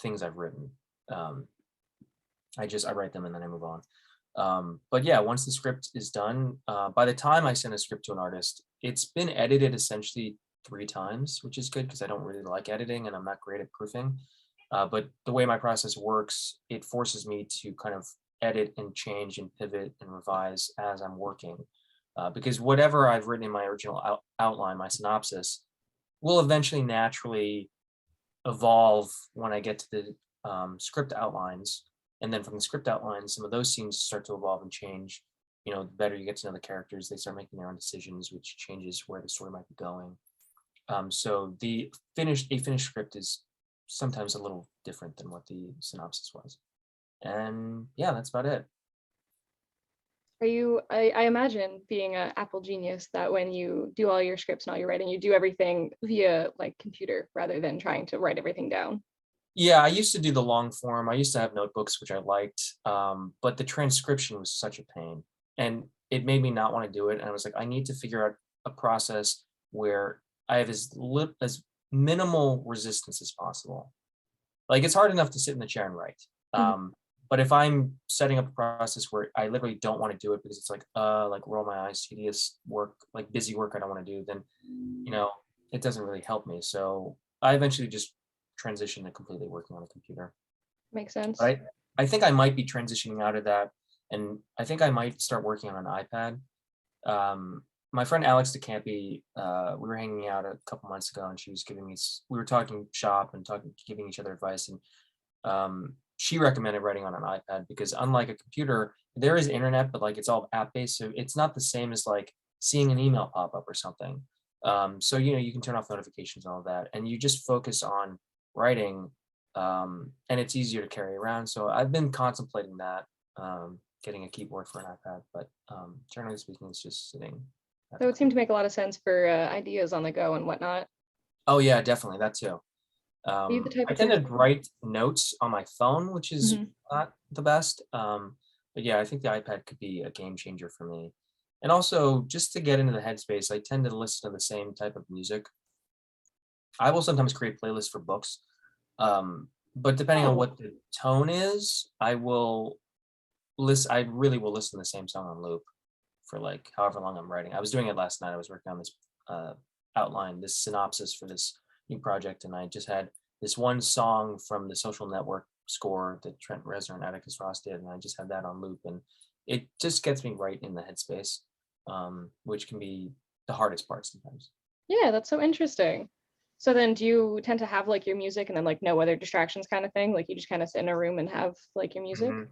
Speaker 2: things I've written. Um, I write them and then I move on. But yeah, once the script is done, by the time I send a script to an artist, it's been edited essentially 3 times, which is good because I don't really like editing and I'm not great at proofing. But the way my process works, it forces me to kind of edit and change and pivot and revise as I'm working. Because whatever I've written in my original outline, my synopsis, will eventually naturally evolve when I get to the script outlines. And then from the script outlines, some of those scenes start to evolve and change. the better you get to know the characters, they start making their own decisions, which changes where the story might be going. So a finished script is sometimes a little different than what the synopsis was. And yeah, that's about it.
Speaker 1: Are you, I imagine being an Apple genius that when you do all your scripts and all your writing, you do everything via like computer rather than trying to write everything down.
Speaker 2: Yeah, I used to do the long form. I used to have notebooks, which I liked, but the transcription was such a pain, and it made me not want to do it. And I was like, I need to figure out a process where I have as minimal resistance as possible. Like it's hard enough to sit in the chair and write.
Speaker 1: Mhm.
Speaker 2: But if I'm setting up a process where I literally don't want to do it because it's like roll my eyes, tedious work, like busy work I don't want to do, then you know, it doesn't really help me. So I eventually just transitioned to completely working on a computer.
Speaker 1: Makes
Speaker 2: But
Speaker 1: sense.
Speaker 2: I think I might be transitioning out of that, and I think I might start working on an iPad. My friend Alex DeCampi, we were hanging out a couple months ago, and she was giving me. We were talking shop and giving each other advice, and she recommended writing on an iPad because unlike a computer, there is internet, but like it's all app based, so it's not the same as like seeing an email pop up or something. So you can turn off notifications and all that, and you just focus on writing, and it's easier to carry around. So I've been contemplating that, getting a keyboard for an iPad, but generally speaking, it's just sitting at
Speaker 1: That
Speaker 2: the
Speaker 1: would seem
Speaker 2: computer.
Speaker 1: to make a lot of sense for ideas on the go and whatnot.
Speaker 2: Oh yeah, definitely that too.
Speaker 1: Are you the type
Speaker 2: I
Speaker 1: of
Speaker 2: tend to
Speaker 1: person?
Speaker 2: write notes on my phone, which is
Speaker 1: Mhm.
Speaker 2: not the best. But yeah, I think the iPad could be a game changer for me. And also, just to get into the headspace, I tend to listen to the same type of music. I will sometimes create playlists for books, but depending on
Speaker 1: Oh,
Speaker 2: what the tone is, I will listen. I really will listen to the same song on loop for like however long I'm writing. I was doing it last night. I was working on this uh, outline, this synopsis for this new project, and I just had this one song from the Social Network score that Trent Reznor and Atticus Ross did, and I just had that on loop, and it just gets me right in the headspace, which can be the hardest part sometimes.
Speaker 1: yeah, that's so interesting. So then do you tend to have like your music and then like no other distractions kind of thing? Like you just kind of sit in a room and have like your music?
Speaker 2: Hmm.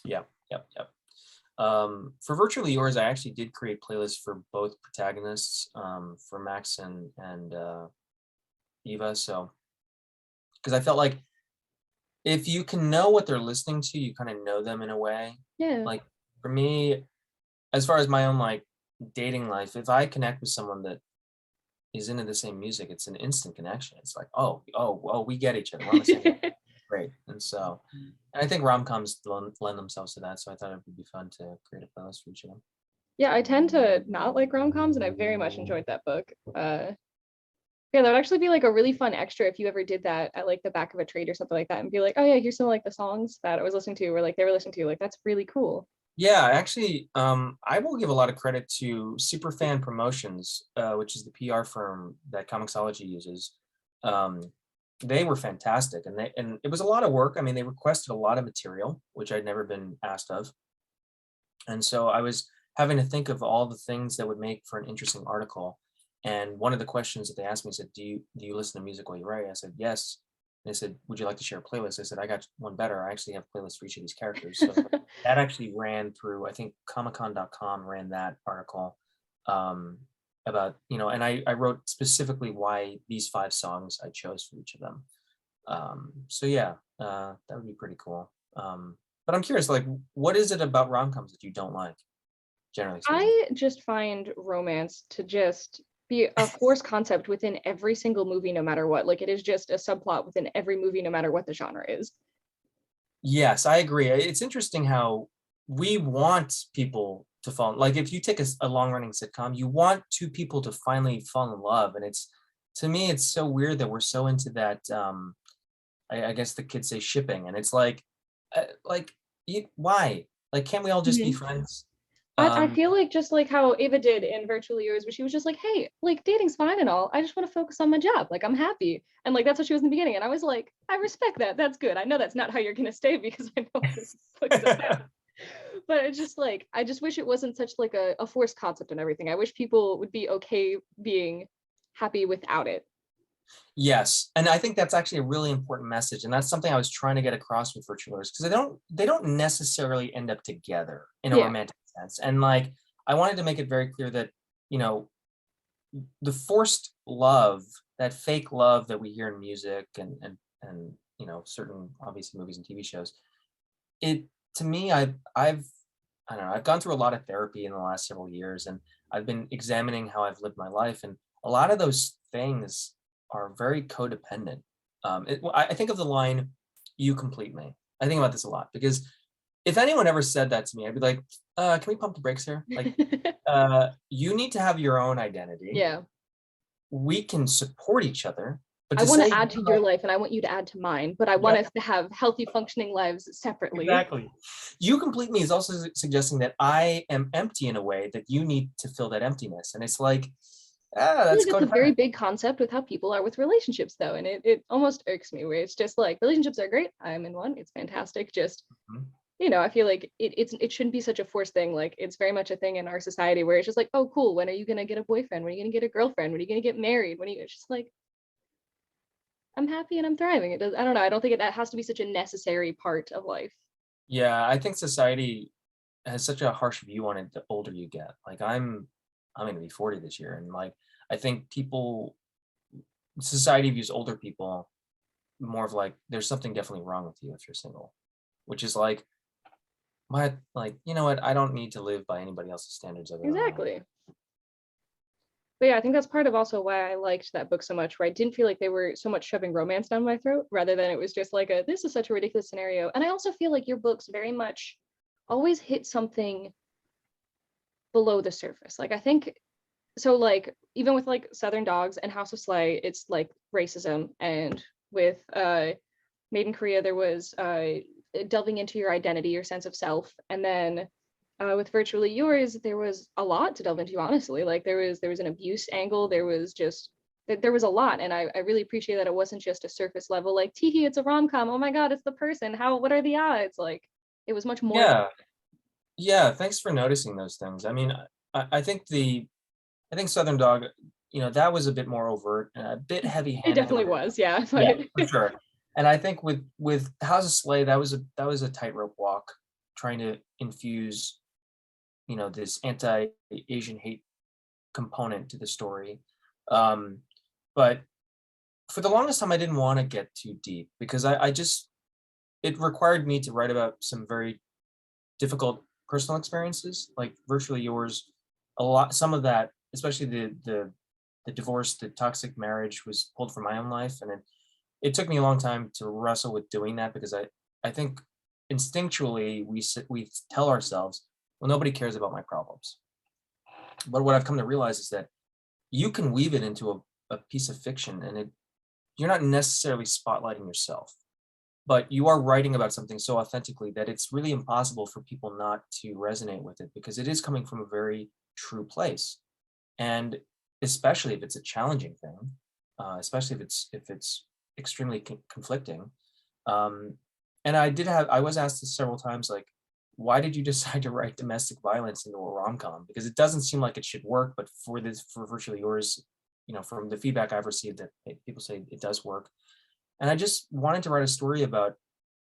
Speaker 2: Yeah, yep, yep. For Virtually Yours, I actually did create playlists for both protagonists, for Max and Eva. So because I felt like if you can know what they're listening to, you kind of know them in a way.
Speaker 1: Yeah.
Speaker 2: Like for me, as far as my own like dating life, if I connect with someone that is into the same music, it's an instant connection. It's like, oh, we get each other. We're on the same level. Great. And I think rom-coms lend themselves to that. So I thought it would be fun to create a playlist for each of them.
Speaker 1: Yeah, I tend to not like rom-coms and I very much enjoyed that book. Yeah, that would actually be like a really fun extra if you ever did that at like the back of a trade or something like that and be like, oh yeah, here's some of, like the songs that I was listening to or like they were listening to. Like that's really cool.
Speaker 2: Yeah, actually, I will give a lot of credit to Superfan Promotions, which is the PR firm that Comixology uses. Um, they were fantastic, and it was a lot of work. I mean, they requested a lot of material, which I'd never been asked of, and so I was having to think of all the things that would make for an interesting article. And one of the questions that they asked me said, "Do you listen to music while you write?" I said, "Yes." And they said, "Would you like to share a playlist?" I said, "I got one better. I actually have playlists for each of these characters." So that actually ran through, I think Comiccon.com ran that article, um, about, and I wrote specifically why these 5 songs I chose for each of them. So yeah, that would be pretty cool. But I'm curious, like, what is it about rom-coms that you don't like, generally speaking?
Speaker 1: I just find romance to just be a forced concept within every single movie, no matter what. Like it is just a subplot within every movie, no matter what the genre is.
Speaker 2: Yes, I agree. It's interesting how we want people to fall. Like if you take a long-running sitcom, you want 2 people to finally fall in love, and it's to me, it's so weird that we're so into that. I guess the kids say shipping, and it's like, why? Like, can't we all just be
Speaker 1: Mhm.
Speaker 2: friends?
Speaker 1: I
Speaker 2: Um,
Speaker 1: feel like just like how Ava did in Virtually Yours, where she was just like, hey, like dating's fine and all. I just want to focus on my job. Like I'm happy. And like that's what she was in the beginning. And I was like, I respect that. That's good. I know that's not how you're gonna stay because I know what this book's about. But it's just like I just wish it wasn't such like a forced concept and everything. I wish people would be okay being happy without it.
Speaker 2: Yes, and I think that's actually a really important message, and that's something I was trying to get across with virtual learners because they don't necessarily end up together in a
Speaker 1: Yeah.
Speaker 2: romantic sense. And like I wanted to make it very clear that, you know, the forced love, that fake love that we hear in music and you know, certain obviously movies and TV shows, it to me, I've I don't know, I've gone through a lot of therapy in the last several years, and I've been examining how I've lived my life, and a lot of those things are very codependent. Well, I think of the line, "You complete me." I think about this a lot because if anyone ever said that to me, I'd be like, can we pump the brakes here? Like, you need to have your own identity.
Speaker 1: Yeah.
Speaker 2: We can support each other, but
Speaker 1: I
Speaker 2: to
Speaker 1: want to
Speaker 2: say,
Speaker 1: add to your life and I want you to add to mine, but I want
Speaker 2: yeah,
Speaker 1: us to have healthy functioning lives separately.
Speaker 2: exactly. You complete me is also suggesting that I am empty in a way that you need to fill that emptiness. And it's like,
Speaker 1: I feel
Speaker 2: that's
Speaker 1: like that's a very
Speaker 2: codependent.
Speaker 1: big concept with how people are with relationships though. And it almost irks me where it's just like relationships are great. I'm in one. It's fantastic. Just,
Speaker 2: Mhm.
Speaker 1: I feel like it shouldn't be such a forced thing. Like it's very much a thing in our society where it's just like, oh cool, when are you gonna get a boyfriend? When are you gonna get a girlfriend? When are you gonna get married? When are you it's just like I'm happy and I'm thriving. It does I don't know. I don't think that has to be such a necessary part of life.
Speaker 2: Yeah, I think society has such a harsh view on it the older you get. Like I'm gonna be 40 this year, and like I think society views older people more of like there's something definitely wrong with you if you're single, which is like you know what, I don't need to live by anybody else's standards other than mine.
Speaker 1: Exactly. But yeah, I think that's part of also why I liked that book so much, where I didn't feel like they were so much shoving romance down my throat, rather than it was just like a this is such a ridiculous scenario. And I also feel like your books very much always hit something below the surface. Like I think so like even with like Southern Dogs and House of Slay, it's like racism. And with Made in Korea, there was delving into your identity, your sense of self. And then with Virtually Yours, there was a lot to delve into, honestly. Like there was an abuse angle, there was a lot. And I really appreciate that it wasn't just a surface level, like teehee, it's a rom-com. Oh my god, it's the person. What are the odds? Like it was much more.
Speaker 2: Yeah, yeah. Thanks for noticing those things. I mean, I think Southern Dog, you know, that was a bit more overt and a bit
Speaker 1: It
Speaker 2: heavy-handed
Speaker 1: definitely
Speaker 2: delivery.
Speaker 1: was, yeah.
Speaker 2: Yeah,
Speaker 1: But
Speaker 2: for sure. And I think with House of Slay, that was a tightrope walk, trying to infuse, you know, this anti-Asian hate component to the story. Um, but for the longest time, I didn't want to get too deep because I just it required me to write about some very difficult personal experiences, like Virtually Yours. A lot, some of that, especially the divorce, the toxic marriage, was pulled from my own life, and it took me a long time to wrestle with doing that because I think instinctually we tell ourselves, well, nobody cares about my problems. But what I've come to realize is that you can weave it into a piece of fiction, and you're not necessarily spotlighting yourself, but you are writing about something so authentically that it's really impossible for people not to resonate with it because it is coming from a very true place. And especially if it's a challenging thing, especially if it's extremely conflicting. Um, and I was asked this several times, like, why did you decide to write domestic violence into a rom-com? Because it doesn't seem like it should work, but for Virtually Yours, you know, from the feedback I've received, that people say it does work. And I just wanted to write a story about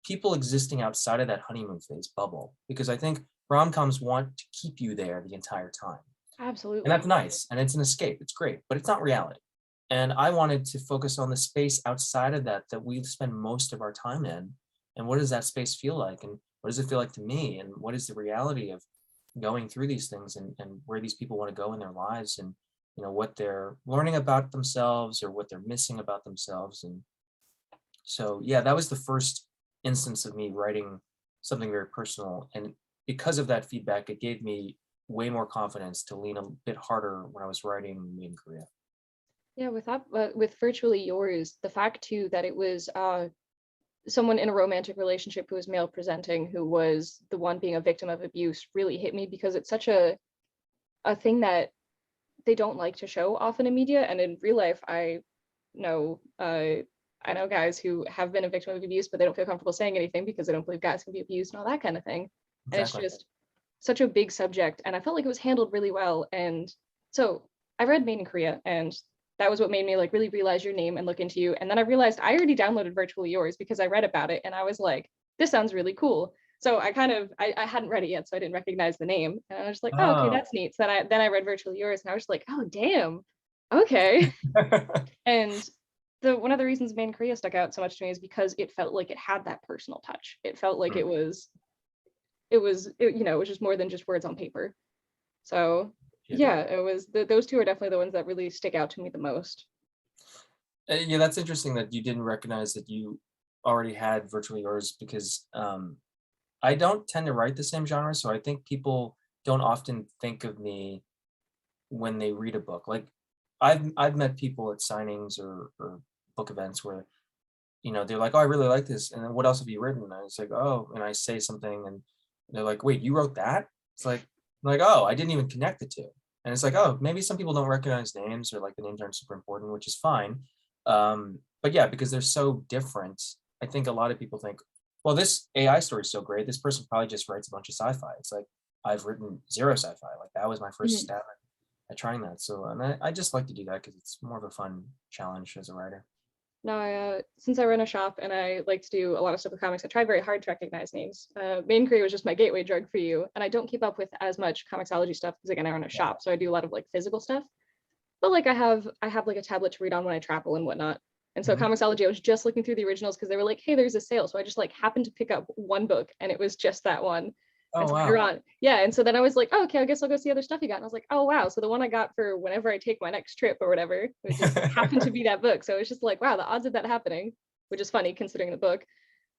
Speaker 2: people existing outside of that honeymoon phase bubble because I think rom-coms want to keep you there the entire time. And
Speaker 1: absolutely.
Speaker 2: that's nice, and it's an escape, it's great, but it's not reality. And I wanted to focus on the space outside of that, that we spend most of our time in, and what does that space feel like, and what does it feel like to me, and what is the reality of going through these things, and where these people want to go in their lives, and you know what they're learning about themselves or what they're missing about themselves. And so yeah, that was the first instance of me writing something very personal, and because of that feedback, it gave me way more confidence to lean a bit harder when I was writing Made in Korea.
Speaker 1: Yeah, with Virtually Yours, the fact too that it was someone in a romantic relationship who was male presenting who was the one being a victim of abuse really hit me because it's such a thing that they don't like to show often in media. And in real life, know I know guys who have been a victim of abuse, but they don't feel comfortable saying anything because they don't believe guys can be abused and all that kind of thing. And it's
Speaker 2: Exactly.
Speaker 1: just such a big subject, and I felt like it was handled really well. And so I read Made in Korea, and that was what made me like really realize your name and look into you. And then I realized I already downloaded Virtually Yours because I read about it and I was like, this sounds really cool. So I kind of I hadn't read it yet, so I didn't recognize the name. And I was like, oh, okay,
Speaker 2: Oh.
Speaker 1: that's neat. So then I read Virtually Yours and I was like, oh damn, okay. And one of the reasons Made in Korea stuck out so much to me is because it felt like it had that personal touch. It felt like it was just more than just words on paper. So yeah, it was those two are definitely the ones that really stick out to me the most.
Speaker 2: Yeah, that's interesting that you didn't recognize that you already had Virtually Yours, because I don't tend to write the same genre, so I think people don't often think of me when they read a book. Like I've met people at signings or book events where, they're like, "Oh, I really like this," and then, "What else have you written?" And I was like, "Oh," and I say something, and they're like, "Wait, you wrote that?" It's like, "Oh, I didn't even connect the two." And it's like, "Oh, maybe some people don't recognize names, or like the names aren't super important," which is fine. But yeah, because they're so different, I think a lot of people think, well, this AI story is so great, this person probably just writes a bunch of sci-fi. It's like, I've written zero sci-fi. Like that was my first
Speaker 1: Mhm.
Speaker 2: stab at trying that. So, and I just like to do that because it's more of a fun challenge as a writer.
Speaker 1: No, since I run a shop and I like to do a lot of stuff with comics, I try very hard to recognize names. Main Korea was just my gateway drug for you, and I don't keep up with as much Comixology stuff because again, I run a shop, so I do a lot of like physical stuff. But like I have like a tablet to read on when I travel and whatnot. And so
Speaker 2: Mhm.
Speaker 1: Comixology, I was just looking through the originals because they were like, hey, there's a sale. So I just like happened to pick up one book and it was just that one. And
Speaker 2: Oh,
Speaker 1: so
Speaker 2: wow.
Speaker 1: later on, yeah. And so then I was like, oh, okay, I guess I'll go see other stuff you got. And I was like, oh wow. So the one I got for whenever I take my next trip or whatever, it just happened to be that book. So it's just like, wow, the odds of that happening, which is funny considering the book.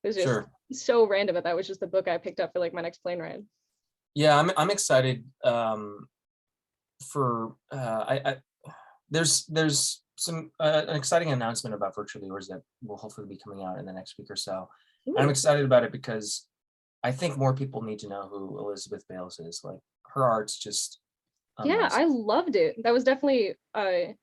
Speaker 1: It was just
Speaker 2: Sure.
Speaker 1: so random that was just the book I picked up for like my next plane ride.
Speaker 2: Yeah, I'm excited for I there's some an exciting announcement about Virtually Yours that will hopefully be coming out in the next week or so. And I'm
Speaker 1: Ooh.
Speaker 2: excited about it because I think more people need to know who Elizabeth Bales is. Like her art's just
Speaker 1: Yeah,
Speaker 2: amazing.
Speaker 1: I loved it. That was definitely I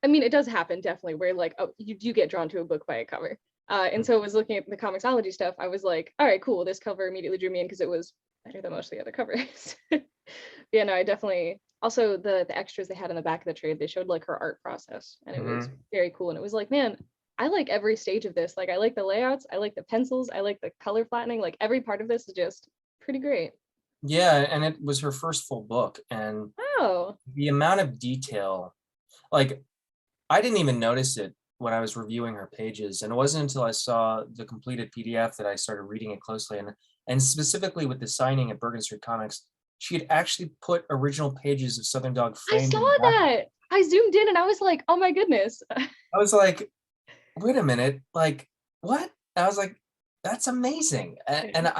Speaker 1: mean, it does happen definitely where like, oh, you do get drawn to a book by a cover. And so I was looking at the Comixology stuff. I was like, all right, cool. This cover immediately drew me in because it was better than most of the other covers. Yeah, no, I definitely also the extras they had in the back of the trade, they showed like her art process and it was
Speaker 2: Hmm.
Speaker 1: very cool. And it was like, man, I like every stage of this. Like I like the layouts, I like the pencils, I like the color flattening, like every part of this is just pretty great.
Speaker 2: Yeah, and it was her first full book, and
Speaker 1: Oh,
Speaker 2: the amount of detail, like I didn't even notice it when I was reviewing her pages, and it wasn't until I saw the completed PDF that I started reading it closely. And specifically with the signing at Bergen Street Comics, she had actually put original pages of Southern Dog
Speaker 1: I
Speaker 2: framed
Speaker 1: saw
Speaker 2: in the back.
Speaker 1: that. I zoomed in and I was like, oh my goodness.
Speaker 2: I was like, wait a minute, like what? I was like, that's amazing. And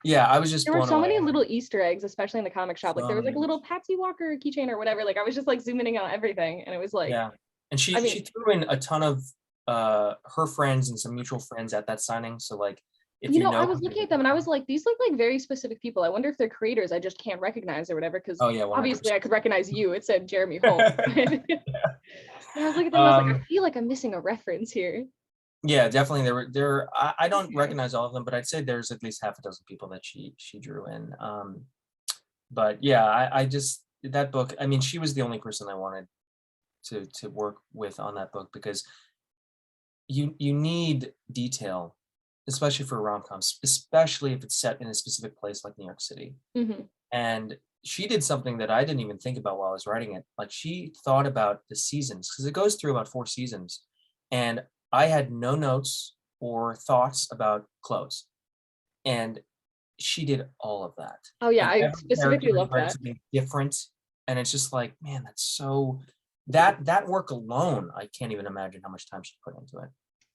Speaker 2: yeah, I was just
Speaker 1: There were
Speaker 2: blown
Speaker 1: so
Speaker 2: away.
Speaker 1: many little Easter eggs, especially in the comic shop. Like
Speaker 2: So
Speaker 1: there was like a
Speaker 2: many.
Speaker 1: little Patsy Walker keychain or whatever. Like I was just like zooming in on everything, and it was like,
Speaker 2: Yeah. And
Speaker 1: I
Speaker 2: she
Speaker 1: mean,
Speaker 2: threw in a ton of her friends and some mutual friends at that signing. So like if
Speaker 1: you
Speaker 2: you
Speaker 1: know, I
Speaker 2: know
Speaker 1: was looking at them and I was like, these look like very specific people. I wonder if they're creators I just can't recognize or whatever. Because
Speaker 2: oh yeah,
Speaker 1: obviously I
Speaker 2: 100%.
Speaker 1: could recognize you. It said Jeremy Holt. And I was looking at them, I was like, I
Speaker 2: um
Speaker 1: feel like I'm missing a reference here.
Speaker 2: yeah, definitely I don't
Speaker 1: Okay.
Speaker 2: recognize all of them, but I'd say there's at least half a dozen people that she drew in. But yeah, I just that book, I mean, she was the only person I wanted to work with on that book, because you need detail, especially for rom-coms, especially if it's set in a specific place like New York City.
Speaker 1: Hmm.
Speaker 2: And she did something that I didn't even think about while I was writing it. Like she thought about the seasons, because it goes through about 4 seasons. And I had no notes or thoughts about clothes. And she did all of that.
Speaker 1: Oh yeah,
Speaker 2: And
Speaker 1: I
Speaker 2: every character
Speaker 1: specifically
Speaker 2: is
Speaker 1: love
Speaker 2: wearing
Speaker 1: that.
Speaker 2: something different. And it's just like, man, that's so that work alone, I can't even imagine how much time she put into it.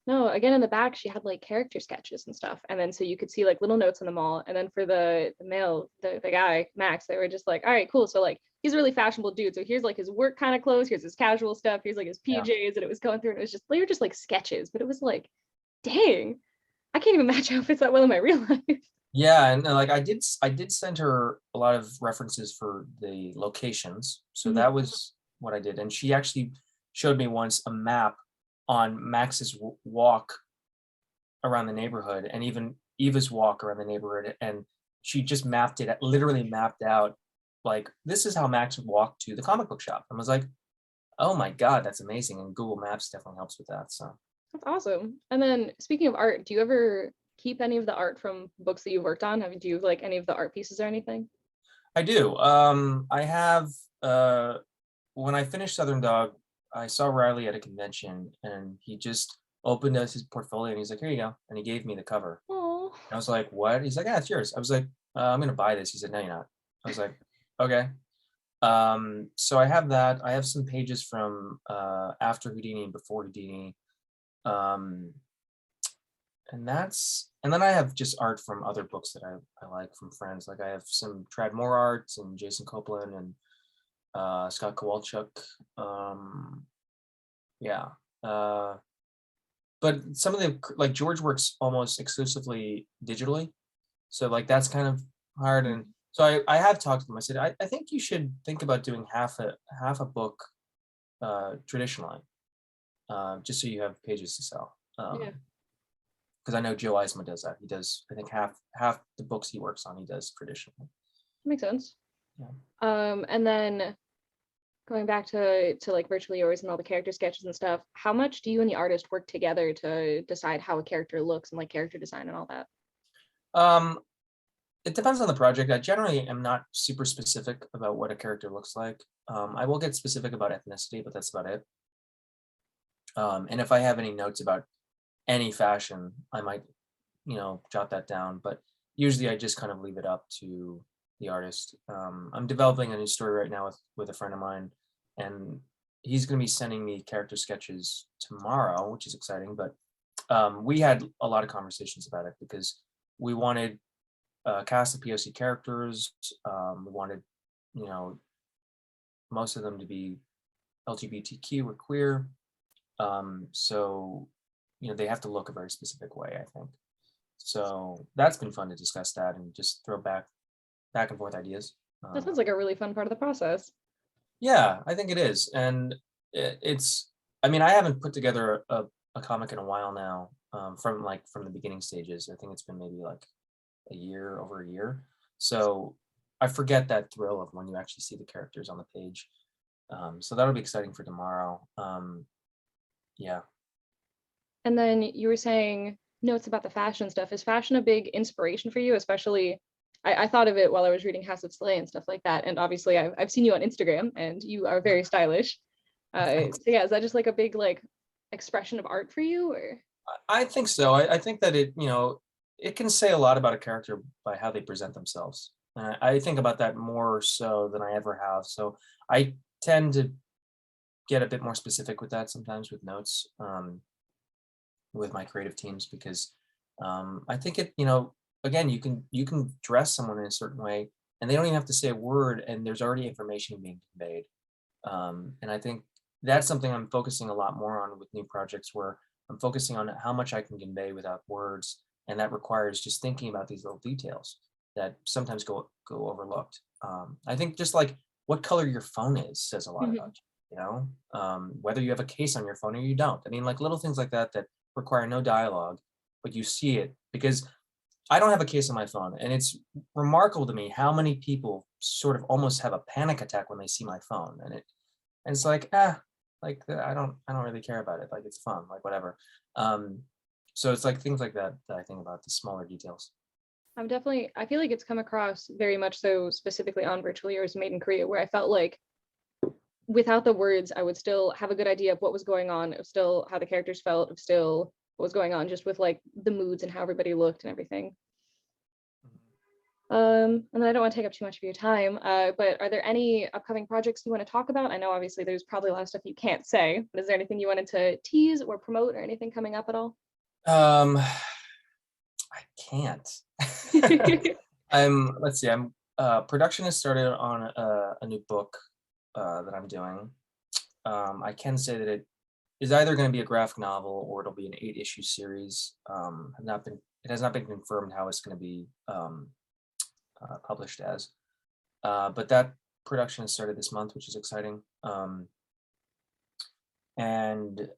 Speaker 1: No, again in the back she had like character sketches and stuff, and then so you could see like little notes on them all. And then for the male, the guy Max, they were just like, all right, cool. So like he's a really fashionable dude. So here's like his work kind of clothes. Here's his casual stuff. Here's like his
Speaker 2: Yeah.
Speaker 1: PJs, and it was going through. And it was just they were just like sketches, but it was like, dang, I can't even match outfits that well in my real life.
Speaker 2: Yeah, and like I did send her a lot of references for the locations. So
Speaker 1: Mhm.
Speaker 2: that was what I did. And she actually showed me once a map on Max's walk around the neighborhood, and even Eva's walk around the neighborhood. And she just mapped it, literally mapped out, like, this is how Max would walk to the comic book shop. And I was like, Oh my God, that's amazing. And Google Maps definitely helps with that. So
Speaker 1: That's awesome. And then speaking of art, do you ever keep any of the art from books that you've worked on? Do you have like any of the art pieces or anything?
Speaker 2: I do. I have when I finished Southern Dog, I saw Riley at a convention and he just opened us his portfolio and he's like, here you go. And he gave me the cover.
Speaker 1: Oh,
Speaker 2: And I was like, what? He's like, yeah, it's yours. I was like, I'm gonna buy this. He said, no, you're not. I was like, okay. So I have that. I have some pages from after Houdini and before Houdini. Um, and then I have just art from other books that I like from friends. Like I have some Trad Moore art and Jason Copeland and Scott Kowalchuk. Um, yeah. Uh, but some of the like George works almost exclusively digitally. So like that's kind of hard. And so I have talked to them. I said, I think you should think about doing half a book traditionally, just so you have pages to sell.
Speaker 1: yeah,
Speaker 2: Because I know Joe Eisma does that. He does, I think half the books he works on, he does traditionally.
Speaker 1: makes sense.
Speaker 2: Yeah.
Speaker 1: And then going back to like virtually yours and all the character sketches and stuff, how much do you and the artist work together to decide how a character looks and like character design and all that?
Speaker 2: Um, it depends on the project. I generally am not super specific about what a character looks like. I will get specific about ethnicity, but that's about it. And if I have any notes about any fashion, I might, jot that down. But usually I just kind of leave it up to the artist. I'm developing a new story right now with a friend of mine, and he's going to be sending me character sketches tomorrow, which is exciting. But we had a lot of conversations about it because we wanted cast of POC characters. We wanted, you know, most of them to be LGBTQ or queer. So, they have to look a very specific way, I think. So that's been fun to discuss that and just throw back and forth ideas.
Speaker 1: That sounds like a really fun part of the process.
Speaker 2: Yeah, I think it is. And it's, I mean, I haven't put together a comic in a while now, from the beginning stages. I think it's been maybe like over a year. So I forget that thrill of when you actually see the characters on the page. So that'll be exciting for tomorrow. Yeah.
Speaker 1: And then you were saying notes about the fashion stuff. Is fashion a big inspiration for you? Especially, I thought of it while I was reading House of Slay and stuff like that. And obviously, I've seen you on Instagram, and you are very stylish.
Speaker 2: Thanks.
Speaker 1: So yeah, is that just like a big like expression of art for you, or?
Speaker 2: I think so. I think that it can say a lot about a character by how they present themselves. And I think about that more so than I ever have. So I tend to get a bit more specific with that sometimes with notes, with my creative teams, because I think again, you can dress someone in a certain way and they don't even have to say a word and there's already information being conveyed. And I think that's something I'm focusing a lot more on with new projects, where I'm focusing on how much I can convey without words, and that requires just thinking about these little details that sometimes go overlooked. I think just like what color your phone is says a lot
Speaker 1: Mhm.
Speaker 2: about you. Whether you have a case on your phone or you don't. I mean, like little things like that that require no dialogue, but you see it because I don't have a case on my phone, and it's remarkable to me how many people sort of almost have a panic attack when they see my phone, and it's like, I don't really care about it. Like it's fun, like whatever. Um, so it's like things like that I think about, the smaller details.
Speaker 1: I feel like it's come across very much so specifically on Virtually Yours Made in Korea, where I felt like without the words, I would still have a good idea of what was going on, of still how the characters felt, of still what was going on, just with like the moods and how everybody looked and everything. And then I don't want to take up too much of your time, but are there any upcoming projects you want to talk about? I know obviously there's probably a lot of stuff you can't say, but is there anything you wanted to tease or promote or anything coming up at all?
Speaker 2: Um, I can't. Let's see, production has started on a new book that I'm doing. I can say that it is either going to be a graphic novel or it'll be an 8-issue series. It has not been confirmed how it's going to be published as. But that production has started this month, which is exciting. And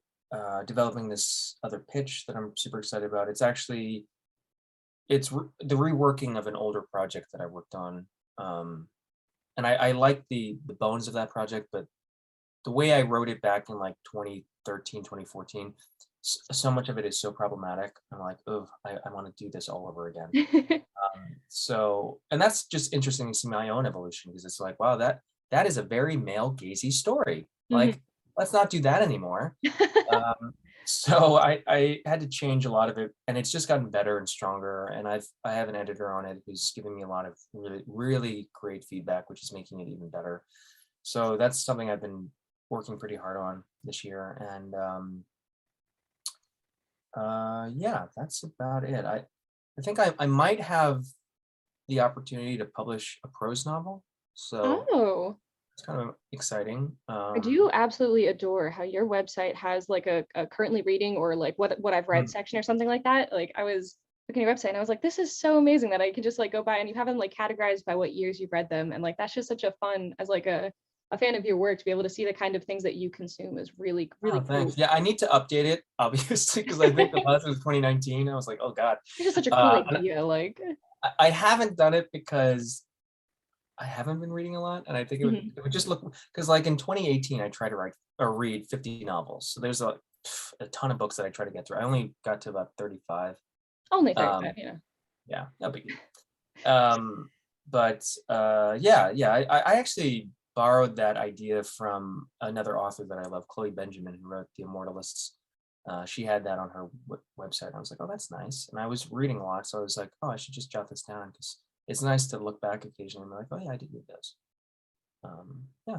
Speaker 2: developing this other pitch that I'm super excited about. The reworking of an older project that I worked on. And I like the bones of that project, but the way I wrote it back in like 2013, 2014, so much of it is so problematic. I'm like, oh, I want to do this all over again. So, and that's just interesting to see my own evolution, because it's like, wow, that is a very male gazy story.
Speaker 1: Mhm.
Speaker 2: Like, let's not do that anymore. Um, so I had to change a lot of it, and it's just gotten better and stronger. And I have an editor on it who's giving me a lot of really, really great feedback, which is making it even better. So that's something I've been working pretty hard on this year. And yeah, that's about it. I think I might have the opportunity to publish a prose novel. So
Speaker 1: Oh,
Speaker 2: it's kind of exciting.
Speaker 1: I do absolutely adore how your website has like a currently reading or like what I've read
Speaker 2: Mm,
Speaker 1: section or something like that. Like I was looking at your website and I was like, this is so amazing that I could just like go by and you have them like categorized by what years you've read them. And like that's just such a fun as like a fan of your work to be able to see the kind of things that you consume is really,
Speaker 2: oh,
Speaker 1: really cool.
Speaker 2: thanks. Yeah, I need to update it, obviously, because I think the last was 2019. I was like, oh God.
Speaker 1: It's just such a cool
Speaker 2: And
Speaker 1: idea. Like,
Speaker 2: I haven't done it because I haven't been reading a lot, and I think
Speaker 1: mhm.
Speaker 2: it would just look, because like in 2018 I tried to write or read 50 novels. So there's a ton of books that I try to get through. I only got to about 35.
Speaker 1: Only 35,
Speaker 2: Um,
Speaker 1: you know.
Speaker 2: yeah, no biggie. Um, but yeah, I actually borrowed that idea from another author that I love, Chloe Benjamin, who wrote The Immortalists. She had that on her website. I was like, oh, that's nice. And I was reading a lot, so I was like, oh, I should just jot this down, because it's nice to look back occasionally and be like, oh yeah, I did read those. Yeah.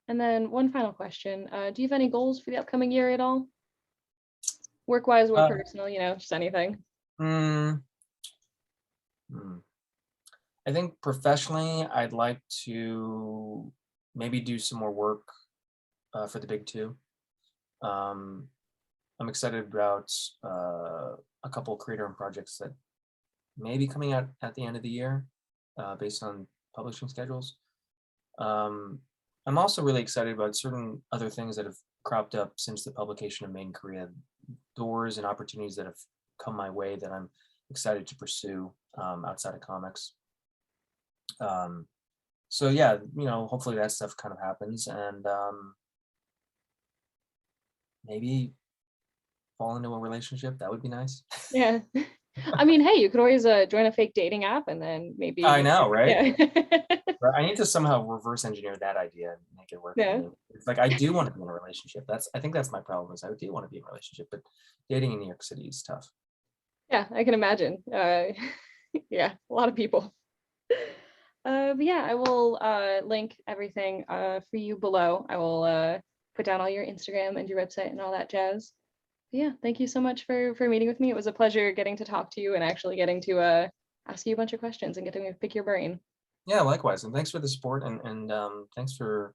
Speaker 1: And then one final question. Do you have any goals for the upcoming year at all? Work-wise or
Speaker 2: Uh,
Speaker 1: personal, you know, just anything.
Speaker 2: mm, hmm. I think professionally, I'd like to maybe do some more work for the big two. Um, I'm excited about a couple creator and projects that may be coming out at the end of the year, based on publishing schedules. Um, I'm also really excited about certain other things that have cropped up since the publication of Made in Korea, doors and opportunities that have come my way that I'm excited to pursue outside of comics. Um, so yeah, hopefully that stuff kind of happens, and maybe fall into a relationship. That would be nice.
Speaker 1: Yeah. I mean, hey, you could always join a fake dating app and then maybe
Speaker 2: I
Speaker 1: make
Speaker 2: know,
Speaker 1: it,
Speaker 2: right?
Speaker 1: yeah.
Speaker 2: Right, I need to somehow reverse engineer that idea and make it work for
Speaker 1: Yeah.
Speaker 2: me. It's like I do want to be in a relationship. I think that's my problem, is I do want to be in a relationship, but dating in New York City is tough.
Speaker 1: Yeah, I can imagine. Yeah, a lot of people. But yeah, I will link everything for you below. I will put down all your Instagram and your website and all that jazz. But yeah, thank you so much for meeting with me. It was a pleasure getting to talk to you and actually getting to ask you a bunch of questions and getting to pick your brain.
Speaker 2: Yeah, likewise, and thanks for the support, and thanks for,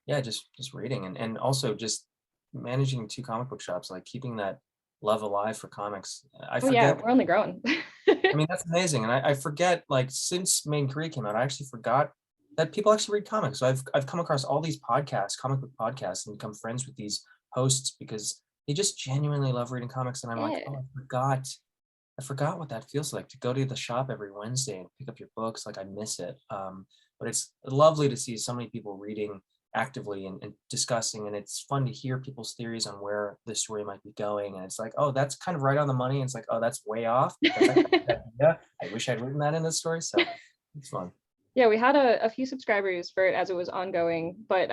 Speaker 2: yeah, just reading, and also just managing two comic book shops, like keeping that love alive for comics. I
Speaker 1: Oh yeah,
Speaker 2: forget.
Speaker 1: we're only growing.
Speaker 2: I mean, that's amazing, and I forget, like, since Main Korea came out, I actually forgot that people actually read comics. So I've come across all these podcasts, comic book podcasts, and become friends with these hosts because they just genuinely love reading comics. And I'm like,
Speaker 1: Yeah.
Speaker 2: oh, I forgot what that feels like, to go to the shop every Wednesday and pick up your books. Like, I miss it. But it's lovely to see so many people reading actively and discussing, and it's fun to hear people's theories on where the story might be going. And it's like, oh, that's kind of right on the money. And it's like, oh, that's way off, but that's actually a good idea. I wish I'd written that in the story. So it's fun.
Speaker 1: Yeah, we had a few subscribers for it as it was ongoing, but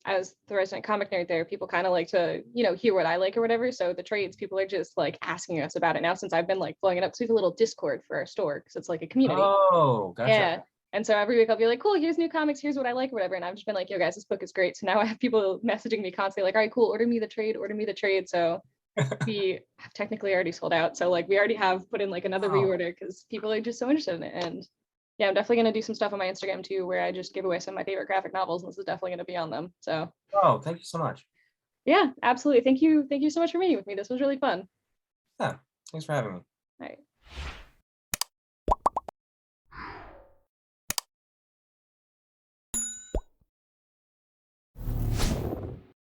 Speaker 1: as the resident comic nerd there, people kind of like to, you know, hear what I like or whatever. So the trades, people are just like asking us about it now since I've been like blowing it up. So we have a little Discord for our store because it's like a community.
Speaker 2: Oh, gotcha.
Speaker 1: Yeah. And so every week I'll be like, cool, here's new comics, here's what I like or whatever. And I've just been like, yo guys, this book is great. So now I have people messaging me constantly like, all right, cool, order me the trade, order me the trade. So we have technically already sold out. So like we already have put in like another
Speaker 2: Oh,
Speaker 1: reorder because people are just so interested in it. And yeah, I'm definitely gonna do some stuff on my Instagram too, where I just give away some of my favorite graphic novels, and this is definitely gonna be on them. So
Speaker 2: oh, thank you so much.
Speaker 1: yeah, absolutely. Thank you so much for meeting with me. This was really fun.
Speaker 2: Yeah, thanks for having me.
Speaker 1: All right.